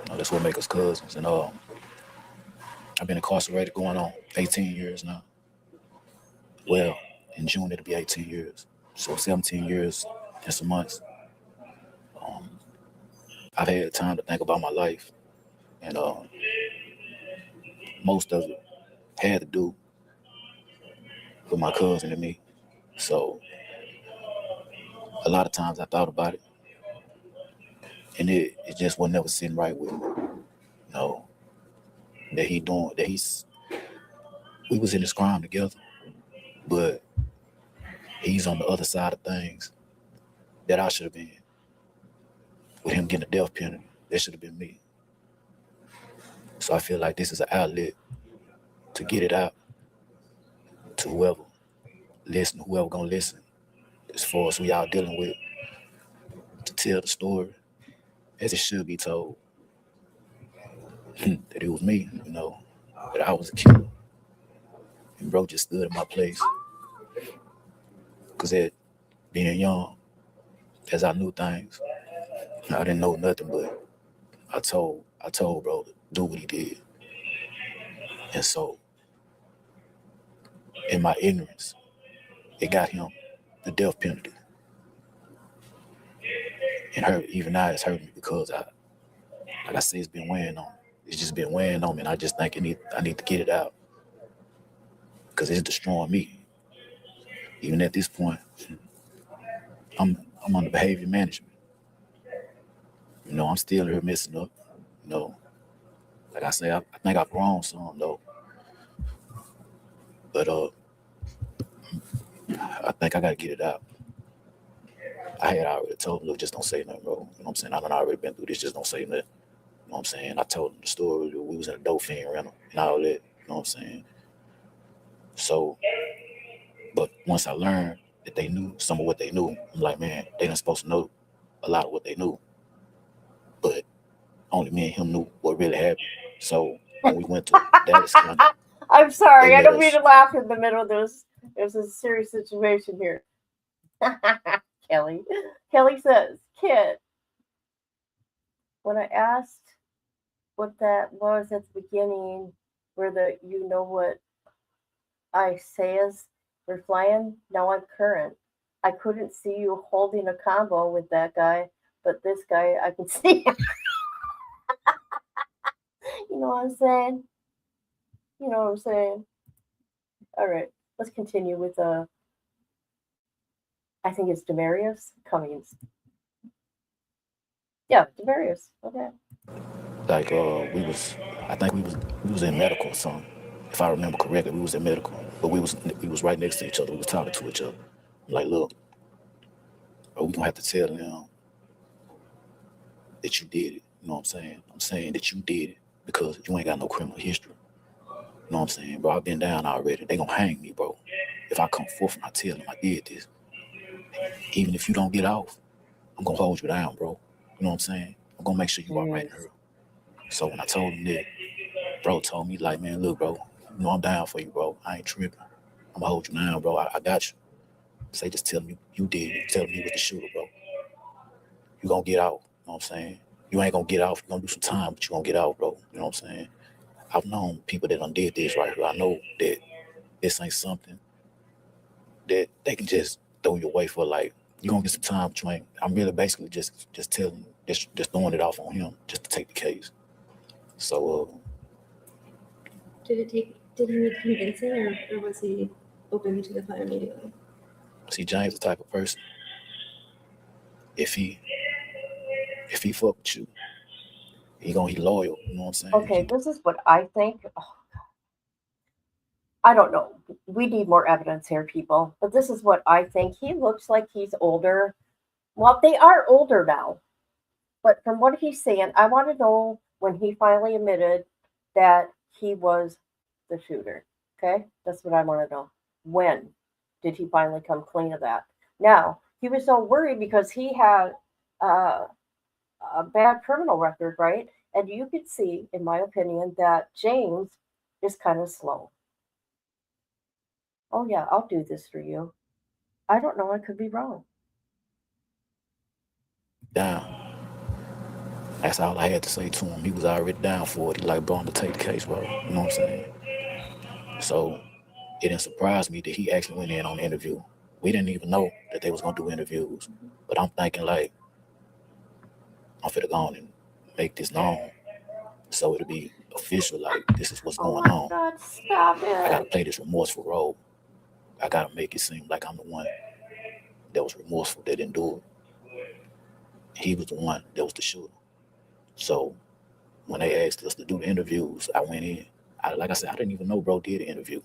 That's what makes us cousins. And I've been incarcerated going on 18 years now. Well, in June it'll be 18 years. So 17 years and some months. I've had time to think about my life. And most of it had to do with my cousin and me. So a lot of times I thought about it. And it just was never sitting right with me. We was in this crime together, but he's on the other side of things that I should have been. With him getting a death penalty, that should have been me. So I feel like this is an outlet to get it out to whoever gonna listen, as far as who y'all dealing with, to tell the story as it should be told. That it was me, that I was a killer. And bro just stood in my place. Cause at being young, as I knew things, I didn't know nothing, but I told bro to do what he did. And so, in my ignorance, it got him the death penalty. And even now it's hurting me because like I say, it's been weighing on me. It's just been weighing on me, and I just think I need to get it out. Because it's destroying me. Even at this point, I'm under behavior management. I'm still here messing up. Like I say, I think I've grown some though. But I think I gotta get it out. I had already told him, look, just don't say nothing, bro. You know what I'm saying? I done already been through this, just don't say nothing. You know what I'm saying? I told him the story, we was in a dope fiend rental and all that, you know what I'm saying? So, but once I learned that they knew some of what they knew, I'm like, man, they not supposed to know a lot of what they knew. But only me and him knew what really happened. So when we went to Dallas County, I'm sorry. they I let don't mean us. to laugh in the middle of this. There's a serious situation here. Kelly. Kelly says, kid, when I asked what that was at the beginning, where you know what I say is we're flying, now I'm current. I couldn't see you holding a combo with that guy, but this guy I can see. You know what I'm saying? You know what I'm saying? All right, let's continue with I think it's Demarius Cummings. Yeah, Demarius. Okay. Like I think we was in medical or something. If I remember correctly, we was in medical, but we was right next to each other. We was talking to each other. I'm like, look, bro, we gonna have to tell them that you did it. You know what I'm saying? I'm saying that you did it because you ain't got no criminal history. You know what I'm saying, bro? I've been down already. They gonna hang me, bro. If I come forth and I tell them I did this, even if you don't get off, I'm gonna hold you down, bro. You know what I'm saying? I'm gonna make sure you are right in her. So when I told him that, bro told me like, man, look, bro, I'm down for you, bro. I ain't tripping. I'm gonna hold you down, bro. I got you. Say, just tell me you did it. Tell me you was the shooter, bro. You gonna get out. You know what I'm saying? You ain't gonna get off. You gonna do some time, but you gonna get out, bro. You know what I'm saying? I've known people that done did this right here. I know that this ain't something that they can just throw you away for. Like, you gonna get some time, but you ain't. I'm really basically just telling, just throwing it off on him, just to take the case. So, Did he need convincing, or was he open to the plan immediately? see, James the type of person, if he fuck with you, he loyal. You know what I'm saying? Okay, this is what I think. I don't know. We need more evidence here, people. But this is what I think. He looks like he's older. Well, they are older now. But from what he's saying, I want to know when he finally admitted that he was the shooter. Okay? That's what I want to know. When did he finally come clean of that? Now, he was so worried because he had a bad criminal record, right? And you could see, in my opinion, that James is kind of slow. oh yeah, I'll do this for you. I don't know. I could be wrong. Down. That's all I had to say to him. He was already down for it. He like, bro, I'm gonna take the case, bro. You know what I'm saying? So it didn't surprise me that he actually went in on the interview. We didn't even know that they was gonna do interviews. But I'm thinking like, I'm finna go on and make this known so it'll be official, like this is what's going on. God, stop I gotta it. play this remorseful role. I gotta make it seem like I'm the one that was remorseful, that didn't do it. He was the one that was the shooter. So when they asked us to do the interviews, I went in. Like I said, I didn't even know bro did the interview.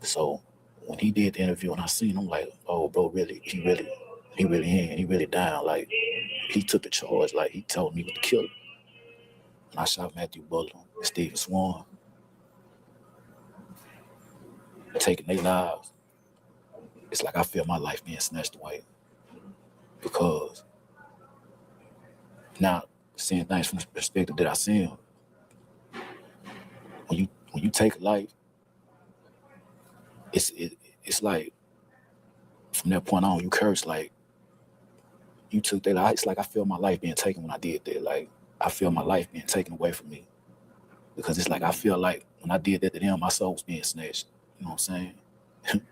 So when he did the interview and I seen him, like, oh, bro, really, he really down. Like, he took the charge. Like, he told me he was the killer. And I shot Matthew Butler and Stephen Swan, taking their lives. It's like I feel my life being snatched away. Because now, seeing things from the perspective that I see them, when you take a life, it's like, from that point on, you curse, like, you took their life. It's like I feel my life being taken when I did that. Like, I feel my life being taken away from me. Because it's like I feel like when I did that to them, my soul was being snatched. You know what I'm saying?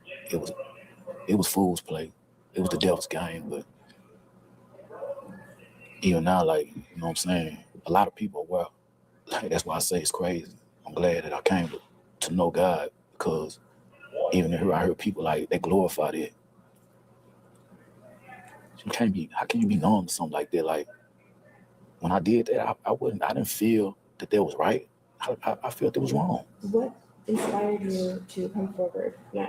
it was fool's play. It was the devil's game. But even now, like, you know what I'm saying? A lot of people, well, like, that's why I say it's crazy. I'm glad that I came to know God, because even here I heard people like they glorify it. How can you be known to something like that? Like, when I did that, I didn't feel that was right. I felt it was wrong. What inspired you to come forward now?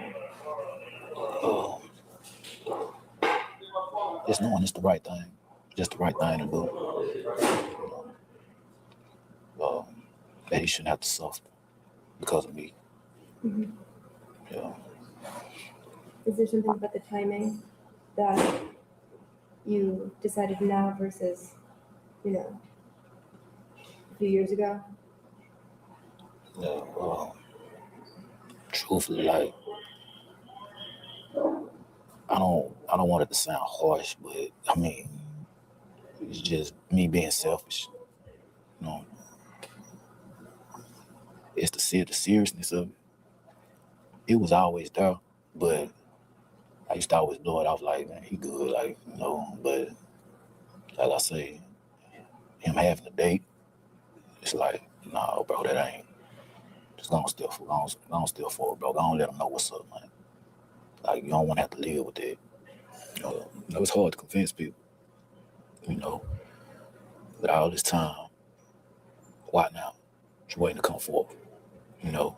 Just knowing it's the right thing. Just the right thing to do. That he shouldn't have to suffer because of me. Mm-hmm. Yeah. Is there something about the timing that you decided now versus, a few years ago? Yeah. Truthfully, like, I don't want it to sound harsh, but I mean, it's just me being selfish. You know, it's the seriousness of it. It was always there, but I used to always blow it off like, man, he good, like, you know. But like I say, him having a date, it's like, nah, bro, that ain't. Just gonna steal for it, bro. Gonna let him know what's up, man. Like, you don't want to have to live with it. You know, it's hard to convince people. You know, but all this time, why now? Just waiting to come forth. You know.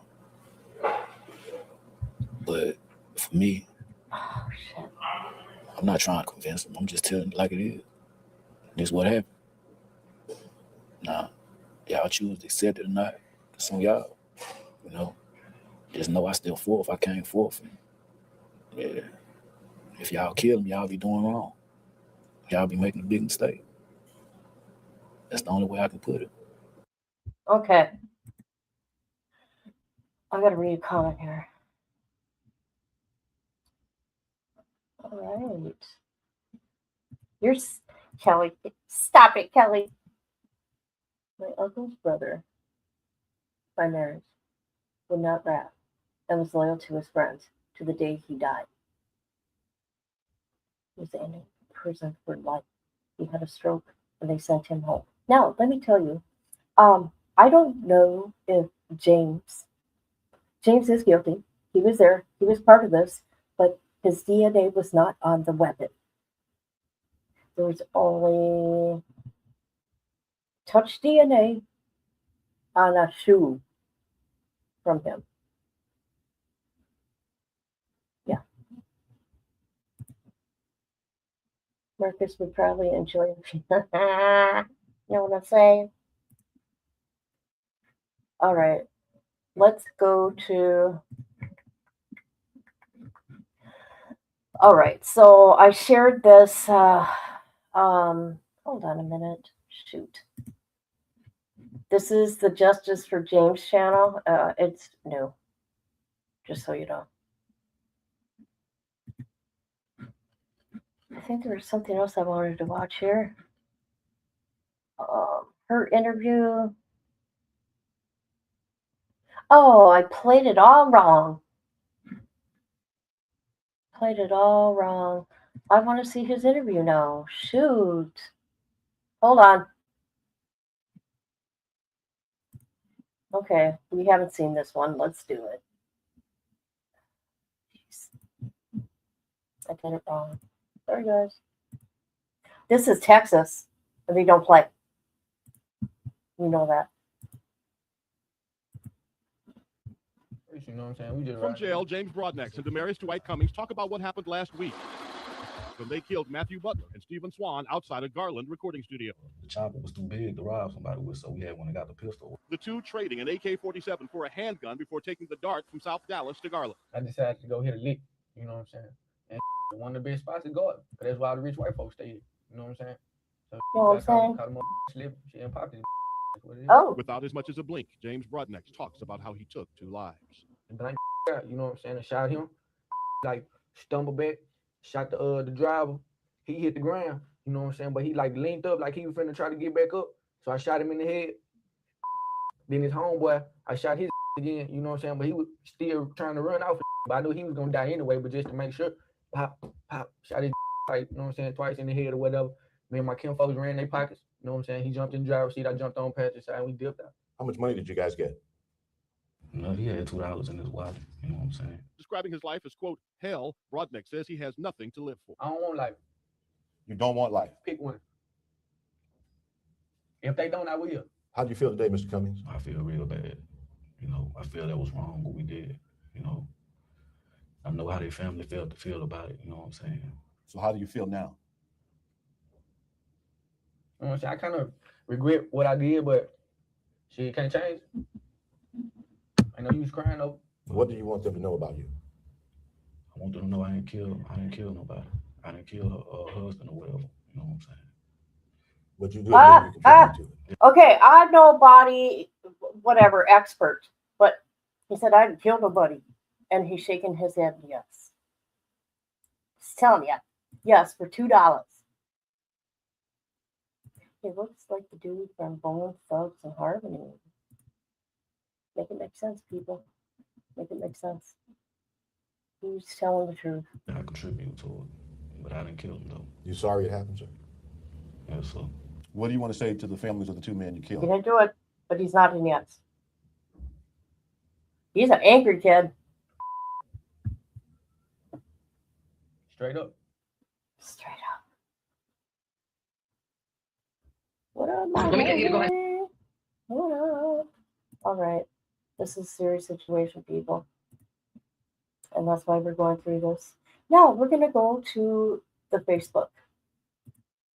But for me, I'm not trying to convince them. I'm just telling it like it is. This is what happened. Now, y'all choose to accept it or not. It's on y'all. You know. Just know I still forth. I came forth. And, yeah. If y'all kill me, y'all be doing wrong. Y'all be making a big mistake. That's the only way I can put it. Okay. I gotta read a comment here. All right. Kelly. Stop it, Kelly. My uncle's brother, by marriage, would not rap and was loyal to his friends to the day he died. He was in prison for life. He had a stroke and they sent him home. Now, let me tell you, I don't know if James is guilty. He was there. He was part of this, but his DNA was not on the weapon. There was only touch DNA on a shoe from him. Yeah. Marcus would probably enjoy it. You know what I'm saying? All right. Let's go to. All right. So I shared this. Hold on a minute. Shoot. This is the Justice for James channel. It's new. Just so you know. think there was something else I wanted to watch here. Her interview. Oh, I played it all wrong. Played it all wrong. I want to see his interview now. Shoot. Hold on. Okay, we haven't seen this one. Let's do it. Jeez. I did it wrong. Sorry, guys. This is Texas, and they don't play. We know that. You know what I'm saying? We just From jail, James Broadnax and Damaris Dwight Cummings talk about what happened last week when they killed Matthew Butler and Stephen Swan outside a Garland recording studio. The chopper was too big to rob somebody with, so we had one that got the pistol. The two trading an AK-47 for a handgun before taking the dart from South Dallas to Garland. I decided to go hit a lick, you know what I'm saying? And one of the best spots to go up. That's why the rich white folks stay here. You know what I'm saying? So You know what I'm saying? caught him slip, she ain't popped it. Oh. Without as much as a blink, James Broadnax talks about how he took 2 lives. You know what I'm saying? I shot him, like stumbled back, shot the driver. He hit the ground, you know what I'm saying? But he like leaned up like he was finna try to get back up. So I shot him in the head. Then his homeboy, I shot his again, you know what I'm saying? But he was still trying to run off. But I knew he was gonna die anyway, but just to make sure, pop, shot his like, you know what I'm saying, twice in the head or whatever. Me and my kin folks ran their pockets, you know what I'm saying? He jumped in the driver's seat, I jumped on passenger side, and we dipped out. How much money did you guys get? No, he had $2 in his wallet, you know what I'm saying? Describing his life as, quote, hell, Broadnax says he has nothing to live for. I don't want life. You don't want life. Pick one. If they don't, I will. How do you feel today, Mr. Cummings? I feel real bad. You know, I feel that was wrong what we did. You know, I know how their family felt to feel about it. You know what I'm saying? So how do you feel now? You know what I'm saying? I kind of regret what I did, but shit can't change. I know you was crying though. What do you want them to know about you? I want them to know I didn't kill nobody. I didn't kill her husband or whatever. You know what I'm saying? But you do. Okay, I'm nobody, whatever, expert, but he said I didn't kill nobody, and he's shaking his head yes. He's telling you, yes, for $2. He looks like the dude from Bone Thugs and Harmony. Make it make sense, people. Make it make sense. He's telling the truth. I contributed to it, but I didn't kill him though. You sorry it happened, sir? Yes, sir. What do you want to say to the families of the 2 men you killed? He didn't do it, but he's not in yet. He's an angry kid. Straight up. Straight up. What up, Let me get you to go ahead. What up? All right. This is a serious situation, people. And that's why we're going through this. Now, we're going to go to the Facebook.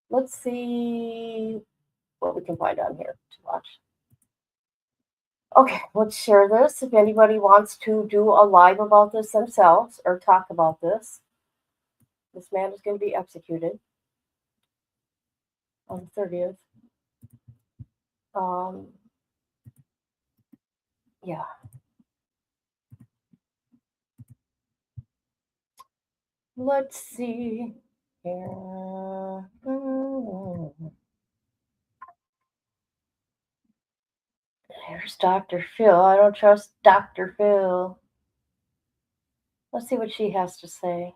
Let's see what we can find on here to watch. Okay, let's share this. If anybody wants to do a live about this themselves or talk about this, this man is going to be executed on the 30th. Yeah. Let's see here. Here's Dr. Phil. I don't trust Dr. Phil. Let's see what she has to say.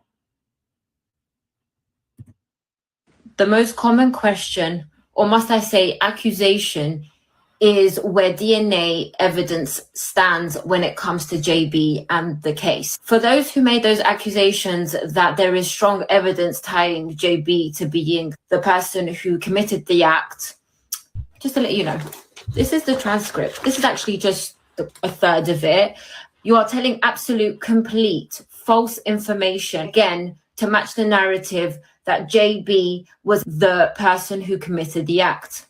The most common question, or must I say accusation, is where DNA evidence stands when it comes to JB and the case. For those who made those accusations that there is strong evidence tying JB to being the person who committed the act, just to let you know, this is the transcript. This is actually just a third of it. You are telling absolute, complete, false information, again, to match the narrative that JB was the person who committed the act.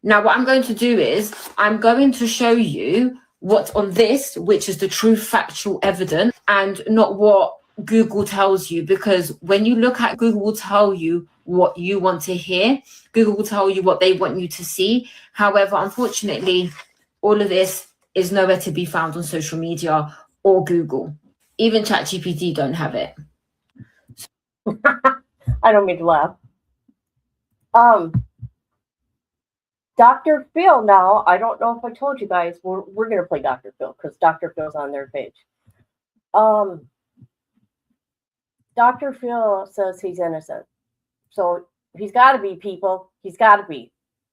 Now, what I'm going to do is I'm going to show you what's on this, which is the true factual evidence, and not what Google tells you, because when you look at Google will tell you what you want to hear. Google will tell you what they want you to see. However, unfortunately, all of this is nowhere to be found on social media or Google. Even ChatGPT don't have it. I I don't mean to laugh. Dr. Phil now, I don't know if I told you guys, we're going to play Dr. Phil because Dr. Phil's on their page. Dr. Phil says he's innocent. So he's got to be, people. He's got to be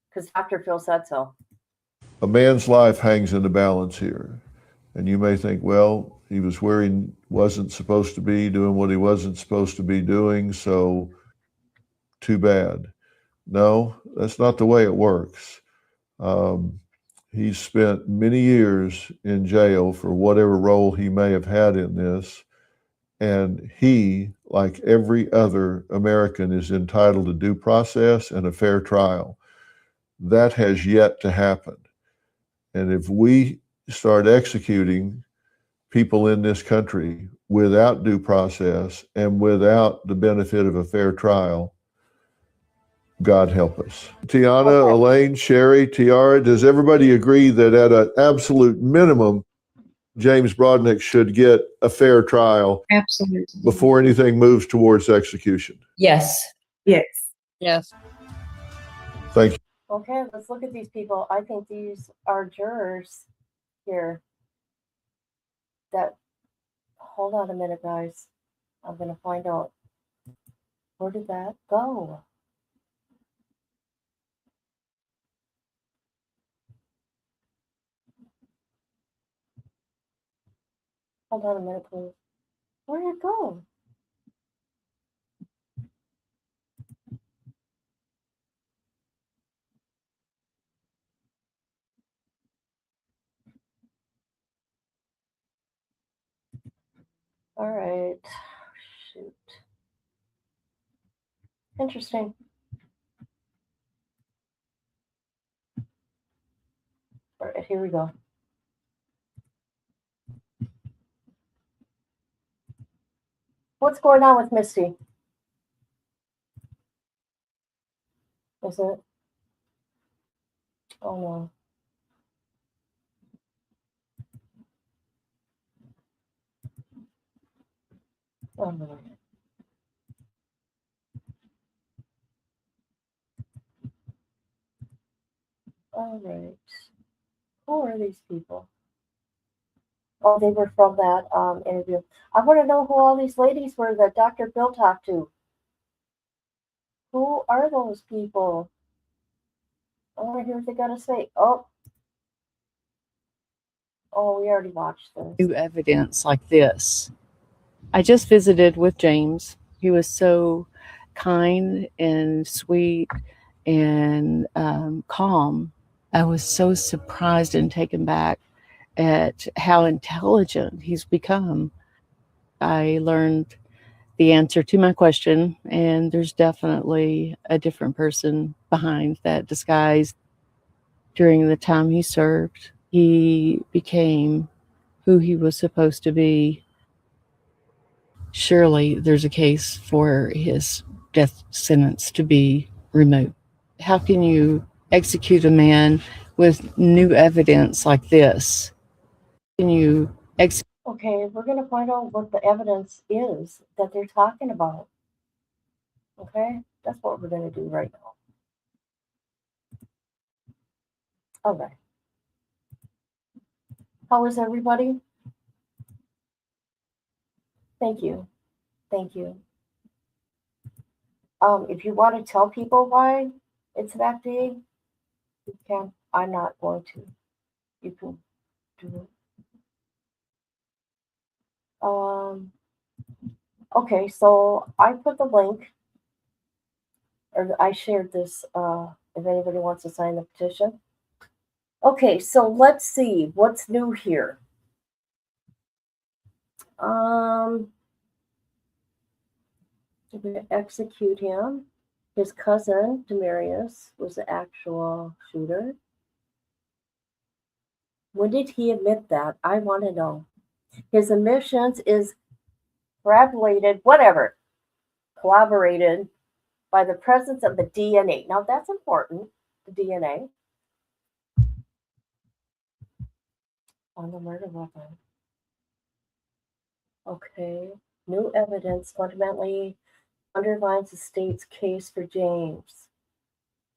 because Dr. Phil said so. A man's life hangs in the balance here. And you may think, well, he was where he wasn't supposed to be, doing what he wasn't supposed to be doing, so too bad. No, that's not the way it works. He's spent many years in jail for whatever role he may have had in this. And he, like every other American, is entitled to due process and a fair trial. That has yet to happen. And if we start executing people in this country without due process and without the benefit of a fair trial, God help us. Tiana, Elaine, Sherry, Tiara, does everybody agree that at an absolute minimum, James Broadnax should get a fair trial? Absolutely. Before anything moves towards execution? Yes. Yes. Yes. Thank you. Okay, let's look at these people. I think these are jurors here that, hold on a minute, guys. I'm going to find out. Where did that go? Hold on a minute, please. Where did it go? All right. Shoot. Interesting. All right, here we go. What's going on with Misty? Is it? Oh no. Oh no. All right. Who are these people? Oh, they were from that interview. I want to know who all these ladies were that Dr. Bill talked to. Who are those people? I want to hear what they got to say. Oh, we already watched this. New evidence like this. I just visited with James. He was so kind and sweet and calm. I was so surprised and taken back at how intelligent he's become. I learned the answer to my question, and there's definitely a different person behind that disguise. During the time he served, he became who he was supposed to be. Surely there's a case for his death sentence to be removed. How can you execute a man with new evidence like this? Can you execute? Okay, we're going to find out what the evidence is that they're talking about. Okay, that's what we're going to do right now. All right. How is everybody? Thank you. Thank you. If you want to tell people why it's that day, you can. I'm not going to. You can do it. Okay, so I put the link, or I shared this, if anybody wants to sign the petition. Okay, so let's see what's new here. We're gonna execute him. His cousin, Demarius, was the actual shooter. When did he admit that? I want to know. His admissions is corroborated by the presence of the DNA. Now that's important, the DNA on the murder weapon. Okay, new evidence fundamentally underlines the state's case for James'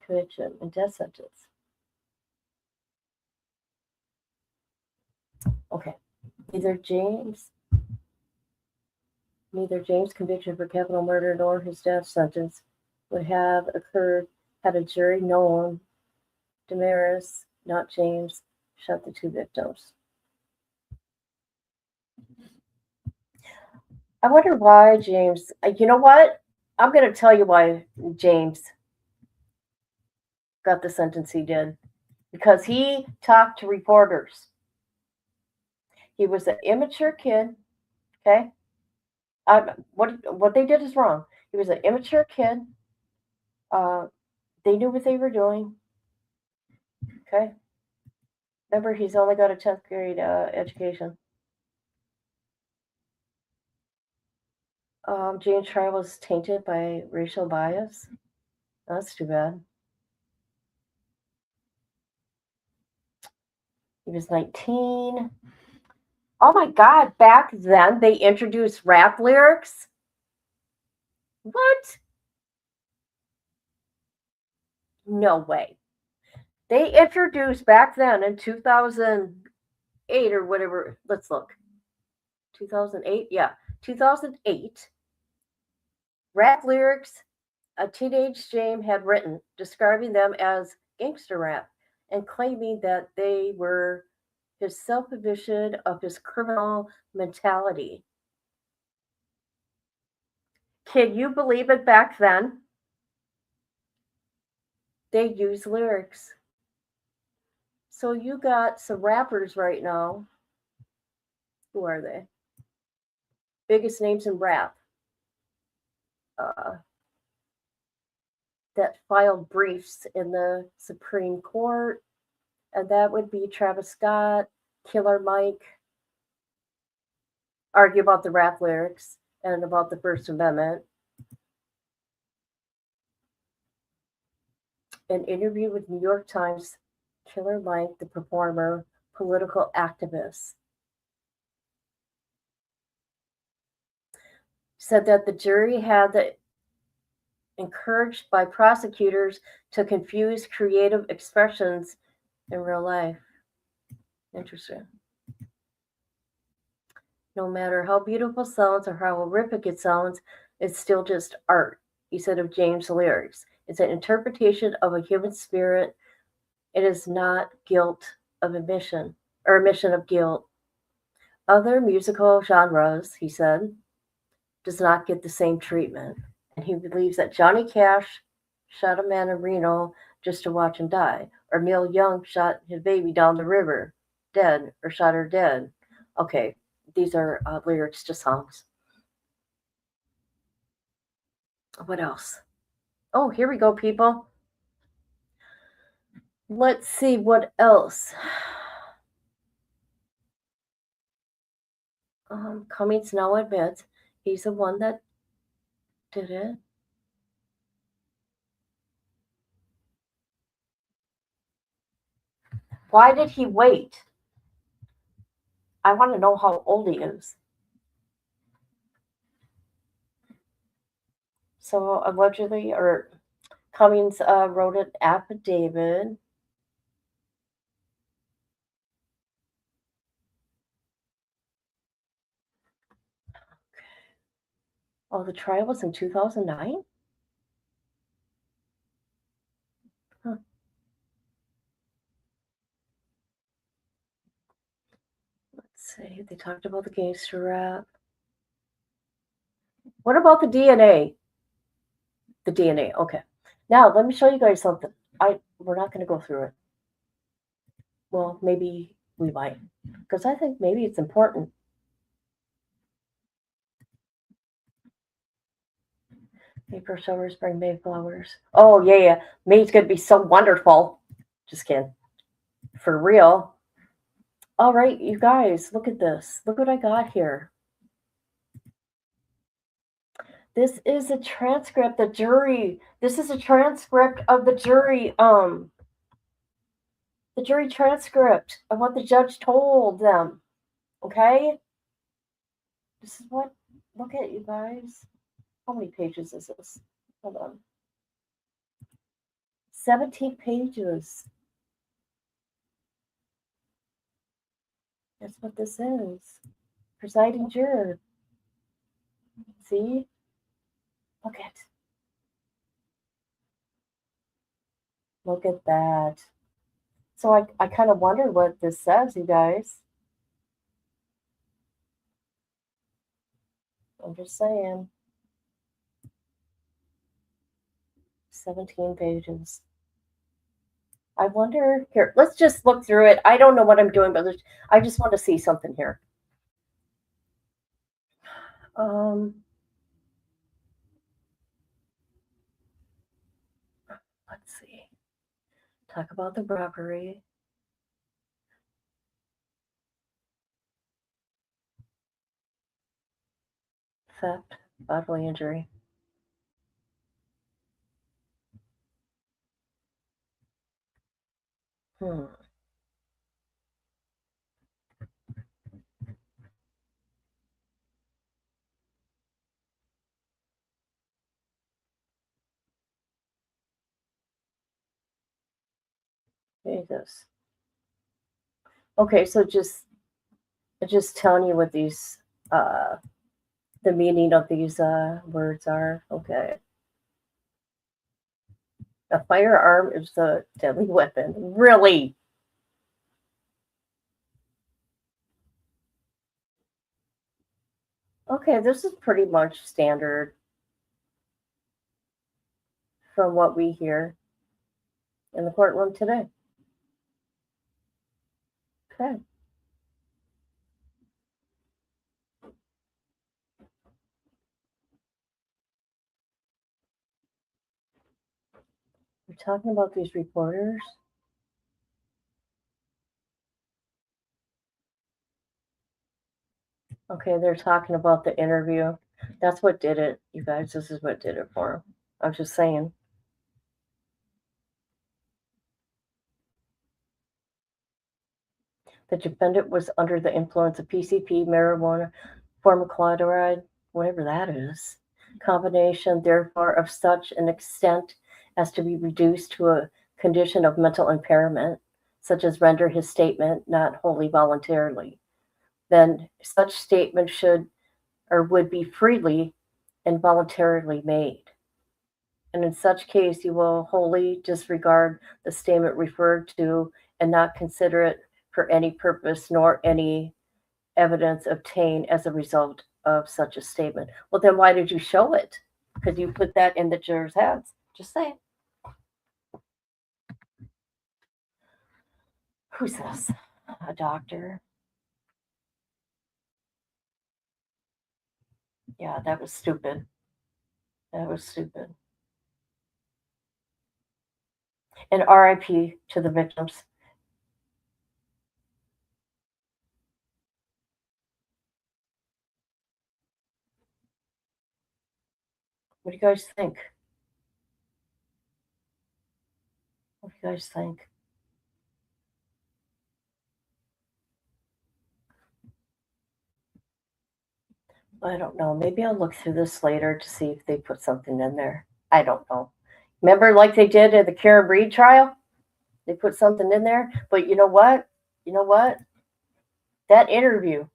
conviction and death sentence. Okay. Neither James' conviction for capital murder nor his death sentence would have occurred had a jury known Damaris, not James, shot the two victims. I wonder why James. You know what? I'm going to tell you why James got the sentence he did. Because he talked to reporters. He was an immature kid. Okay. What they did is wrong. He was an immature kid. They knew what they were doing. Okay. Remember, he's only got a 10th grade education. James' trial was tainted by racial bias. That's too bad. He was 19. Oh my God, back then they introduced rap lyrics? What? No way. They introduced back then in 2008 or whatever. Let's look. 2008? Yeah. 2008. Rap lyrics a teenage James had written, describing them as gangster rap and claiming that they were his self-eviction of his criminal mentality. Can you believe it back then? They used lyrics. So you got some rappers right now. Who are they? Biggest names in rap. That filed briefs in the Supreme Court. And that would be Travis Scott, Killer Mike. Argue about the rap lyrics and about the First Amendment. An interview with New York Times, Killer Mike, the performer, political activist, said that the jury had encouraged by prosecutors to confuse creative expressions in real life. Interesting. No matter how beautiful it sounds or how horrific it sounds, it's still just art, he said of James' lyrics. It's an interpretation of a human spirit. It is not guilt of admission or admission of guilt. Other musical genres, he said, does not get the same treatment. And he believes that Johnny Cash shot a man in Reno just to watch him die, or Neil Young shot his baby down the river dead, or shot her dead. Okay, these are lyrics to songs. What else? Oh, here we go, people. Let's see what else. Cummings now admits he's the one that did it. Why did he wait? I want to know how old he is. So allegedly, or Cummings wrote an affidavit. Oh, the trial was in 2009? Huh. Let's see. They talked about the gangster rap. What about the DNA? The DNA. Okay. Now, let me show you guys something. We're not going to go through it. Well, maybe we might. Because I think maybe it's important. April showers bring May flowers. Oh, yeah. May's going to be so wonderful. Just kidding. For real. All right, you guys, look at this. Look what I got here. This is a transcript, the jury. This is a transcript of the jury transcript of what the judge told them. Okay? This is what, look at you guys. How many pages is this? Hold on. 17 pages. That's what this is. Presiding juror. See? Look at. Look at that. So I kind of wonder what this says, you guys. I'm just saying. 17 pages. I wonder, here, let's just look through it. I don't know what I'm doing, but I just want to see something here. Let's see. Talk about the robbery. Theft, bodily injury. Jesus. Okay, so just telling you what these the meaning of these words are. Okay. A firearm is a deadly weapon. Really? Okay, this is pretty much standard from what we hear in the courtroom today. Okay. We're talking about these reporters. Okay, they're talking about the interview. That's what did it, you guys. This is what did it for them. I'm just saying. The defendant was under the influence of PCP, marijuana, formicloride, whatever that is, combination, therefore, of such an extent as to be reduced to a condition of mental impairment, such as render his statement not wholly voluntarily. Then such statement should or would be freely and voluntarily made. And in such case, you will wholly disregard the statement referred to and not consider it for any purpose nor any evidence obtained as a result of such a statement. Well, then why did you show it? Because you put that in the jurors' hands. Just saying. Who's this? A doctor? Yeah, that was stupid. That was stupid. And RIP to the victims. What do you guys think? What do you guys think? I don't know. Maybe I'll look through this later to see if they put something in there. I don't know. Remember, like they did at the Karen Breed trial? They put something in there. But you know what? You know what? That interview.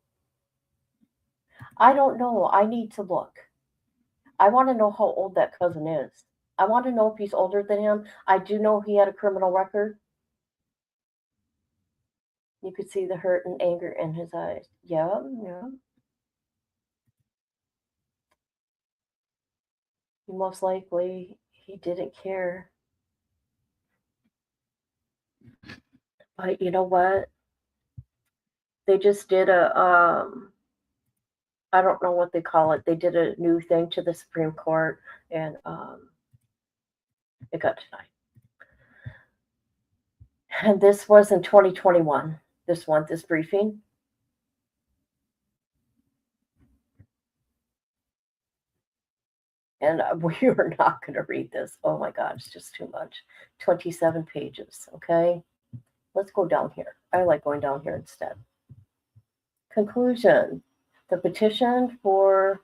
I don't know. I need to look. I want to know how old that cousin is. I want to know if he's older than him. I do know he had a criminal record. You could see the hurt and anger in his eyes. Yeah, yeah. Most likely he didn't care. But you know what? They just did a I don't know what they call it. They did a new thing to the Supreme Court, and it got denied. And this was in 2021. This briefing. And we are not going to read this. Oh my God, it's just too much. 27 pages, okay? Let's go down here. I like going down here instead. Conclusion. The petition for,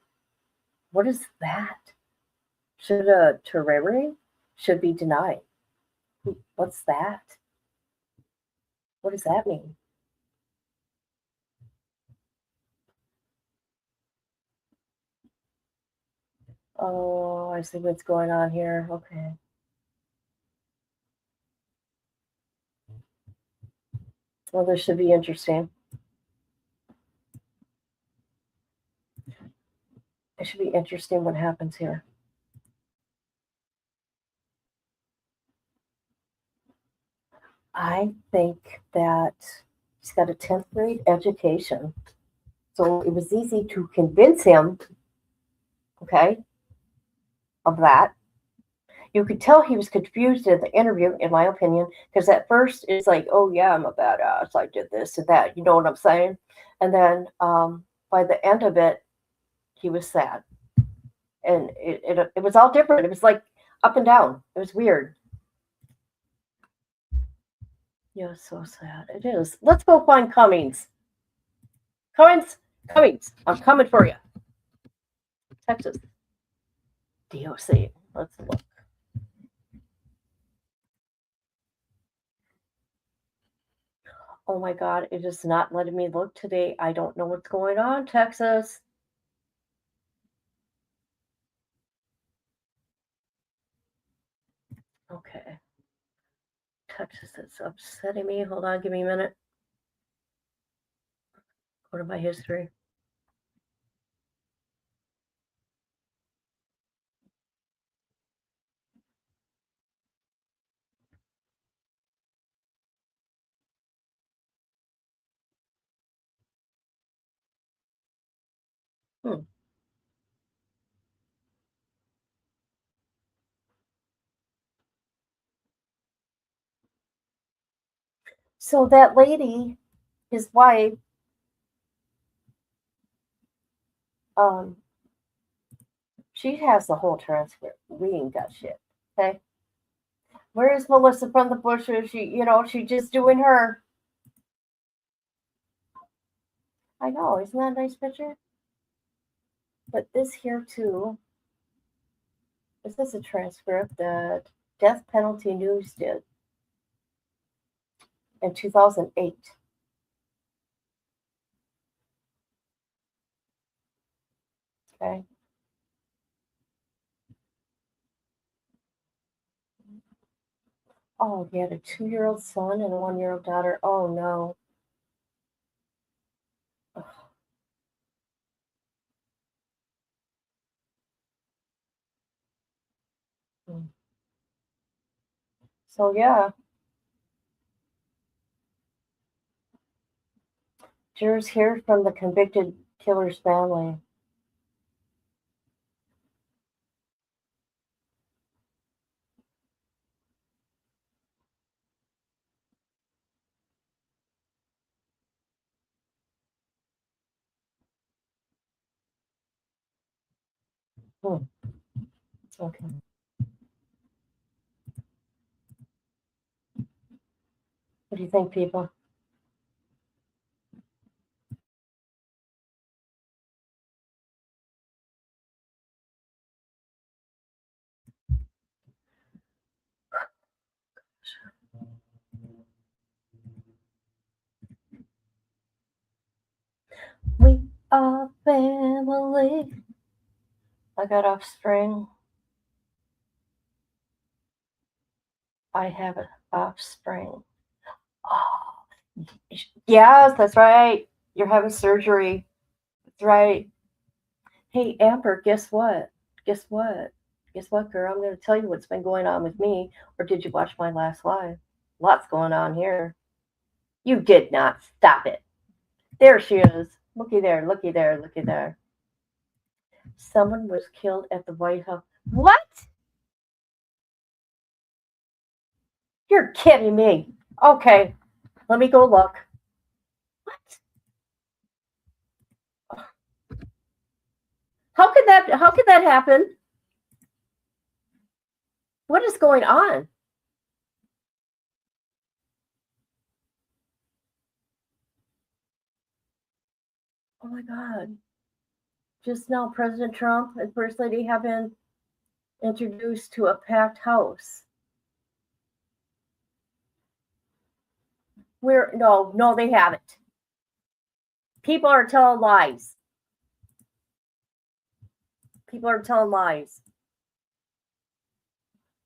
what is that? certiorari should be denied. What's that? What does that mean? Oh, I see what's going on here. Okay. Well, this should be interesting. It should be interesting what happens here. I think that he's got a 10th grade education. So it was easy to convince him, okay, of that. You could tell he was confused in the interview, in my opinion, because at first it's like, oh, yeah, I'm a badass. I did this and that. You know what I'm saying? And then by the end of it, he was sad. And it was all different. It was like up and down. It was weird. Yeah, so sad. It is. Let's go find Cummings. Cummings, I'm coming for you. Texas. DOC. Let's look. Oh my God, it is not letting me look today. I don't know what's going on, Texas. Okay. Texas is upsetting me. Hold on, give me a minute. Go to my history. So that lady, his wife, she has the whole transcript. We ain't got shit. Okay. Where is Melissa from the bushes? She just doing her. I know, isn't that a nice picture? But this here too. Is this a transcript that Death Penalty News did in 2008? Okay. Oh, he had a 2-year-old son and a 1-year-old daughter. Oh no. Ugh. So yeah. Jurors hear from the convicted killer's family. Okay. What do you think, people? We are family. I got offspring. I have an offspring. Oh, yes, that's right. You're having surgery. That's right. Hey, Amber, guess what? Guess what? Guess what, girl? I'm going to tell you what's been going on with me. Or did you watch my last live? Lots going on here. You did not. Stop it. There she is. Looky there, looky there, looky there. Someone was killed at the White House. What? You're kidding me. Okay, let me go look. What? How could that happen? What is going on? Oh my God. Just now, President Trump and First Lady have been introduced to a packed house. No, they haven't. People are telling lies. People are telling lies.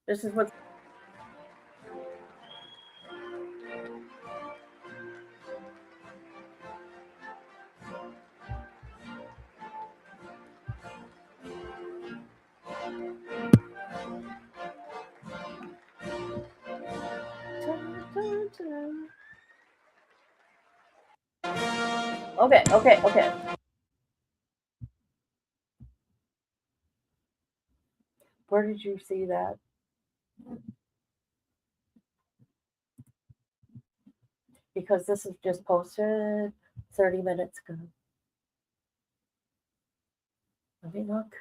This is what. Okay. Where did you see that? Because this is just posted 30 minutes ago. Let me look.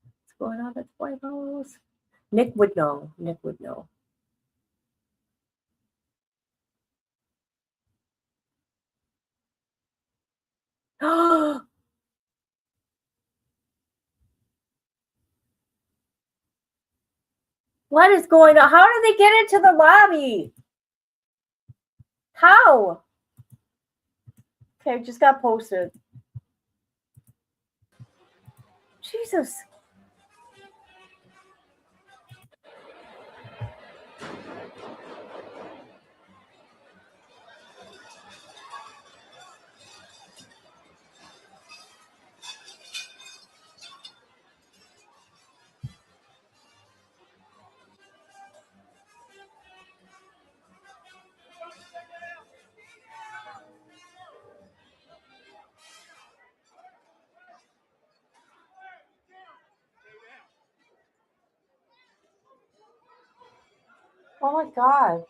What's going on at the White House? Nick would know. What is going on? How did they get into the lobby? How? Okay, just got posted. Jesus. Oh my God.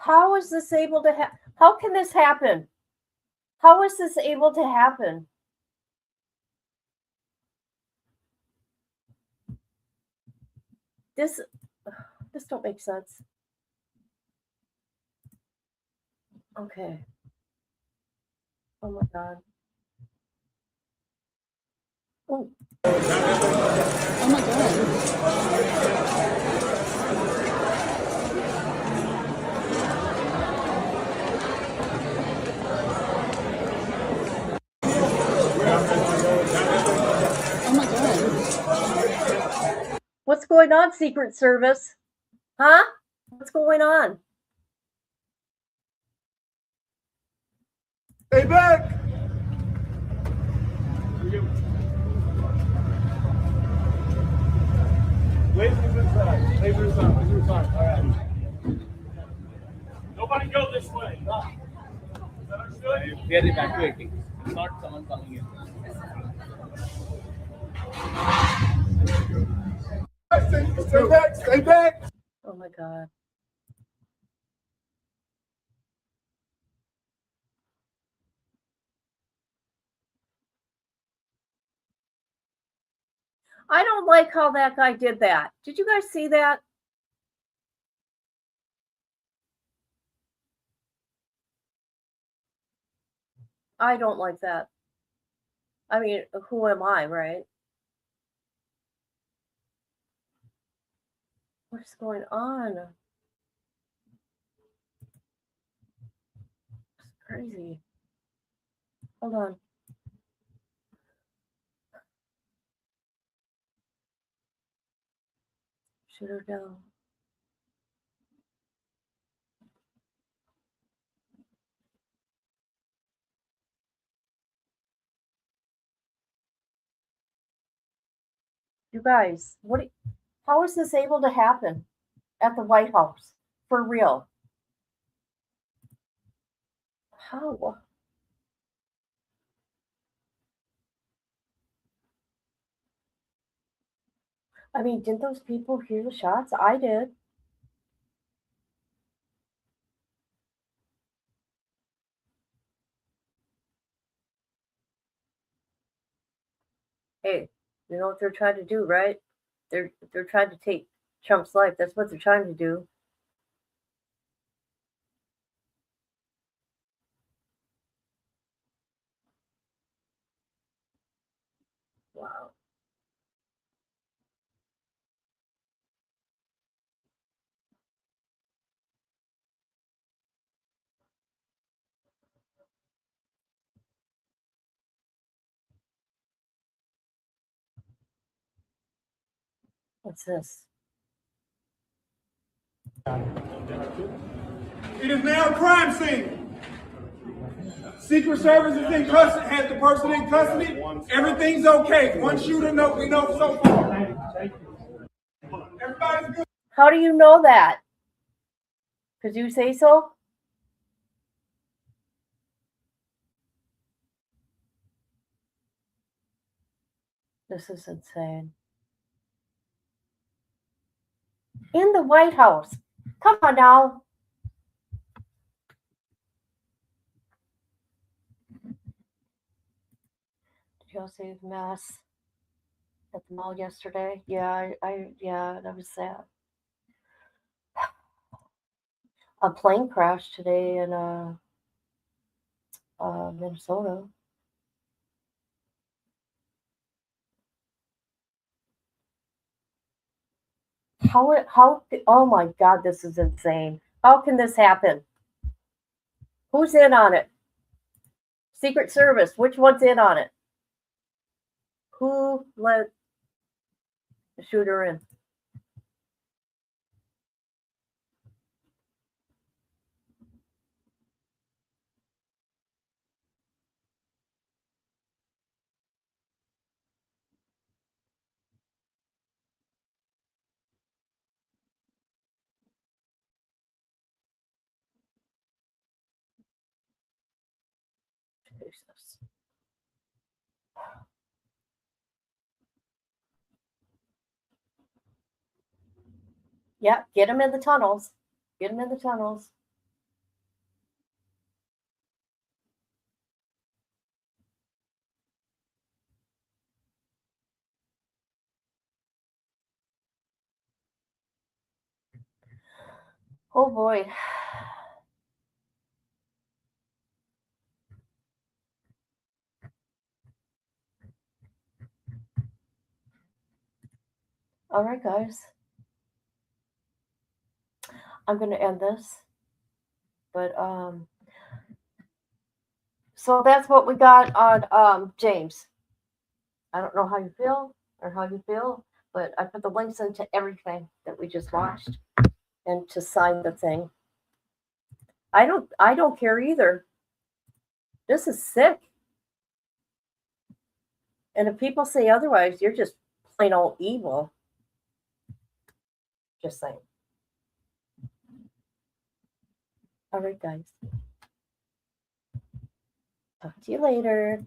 How is this able to happen? How can this happen? How is this able to happen? This don't make sense. Okay. Oh my God. Oh. Oh my God. Oh my God. What's going on, Secret Service? Huh? What's going on? Stay back! Wait for the side. Wait for the side. Wait for the side. All right. Nobody go this way. Is that understood? We are evacuating. It's not someone coming in. Stay back! Stay back! Oh my God. I don't like how that guy did that. Did you guys see that? I don't like that. I mean, who am I, right? What's going on? It's crazy. Hold on. Shoot her down. You guys, how is this able to happen at the White House? For real? How? I mean, didn't those people hear the shots? I did. Hey, you know what they're trying to do, right? They're trying to take Trump's life. That's what they're trying to do. Wow. What's this? It is now a crime scene. Secret Service is in custody, has the person in custody. Everything's okay. One shooter, we know so far. Everybody's good. How do you know that? Because you say so? This is insane. In the White House. Come on now. Did y'all see the mess at the mall yesterday? Yeah, yeah, that was sad. A plane crashed today in Minnesota. Oh my God, this is insane. How can this happen? Who's in on it? Secret Service, which one's in on it? Who let the shooter in? Jesus. Yeah, get them in the tunnels. Get them in the tunnels. Oh boy. All right, guys. I'm going to end this. But so that's what we got on James. I don't know how you feel or how you feel, but I put the links into everything that we just watched and to sign the thing. I don't care either. This is sick. And if people say otherwise, you're just plain old evil. Just saying. All right, guys. Talk to you later.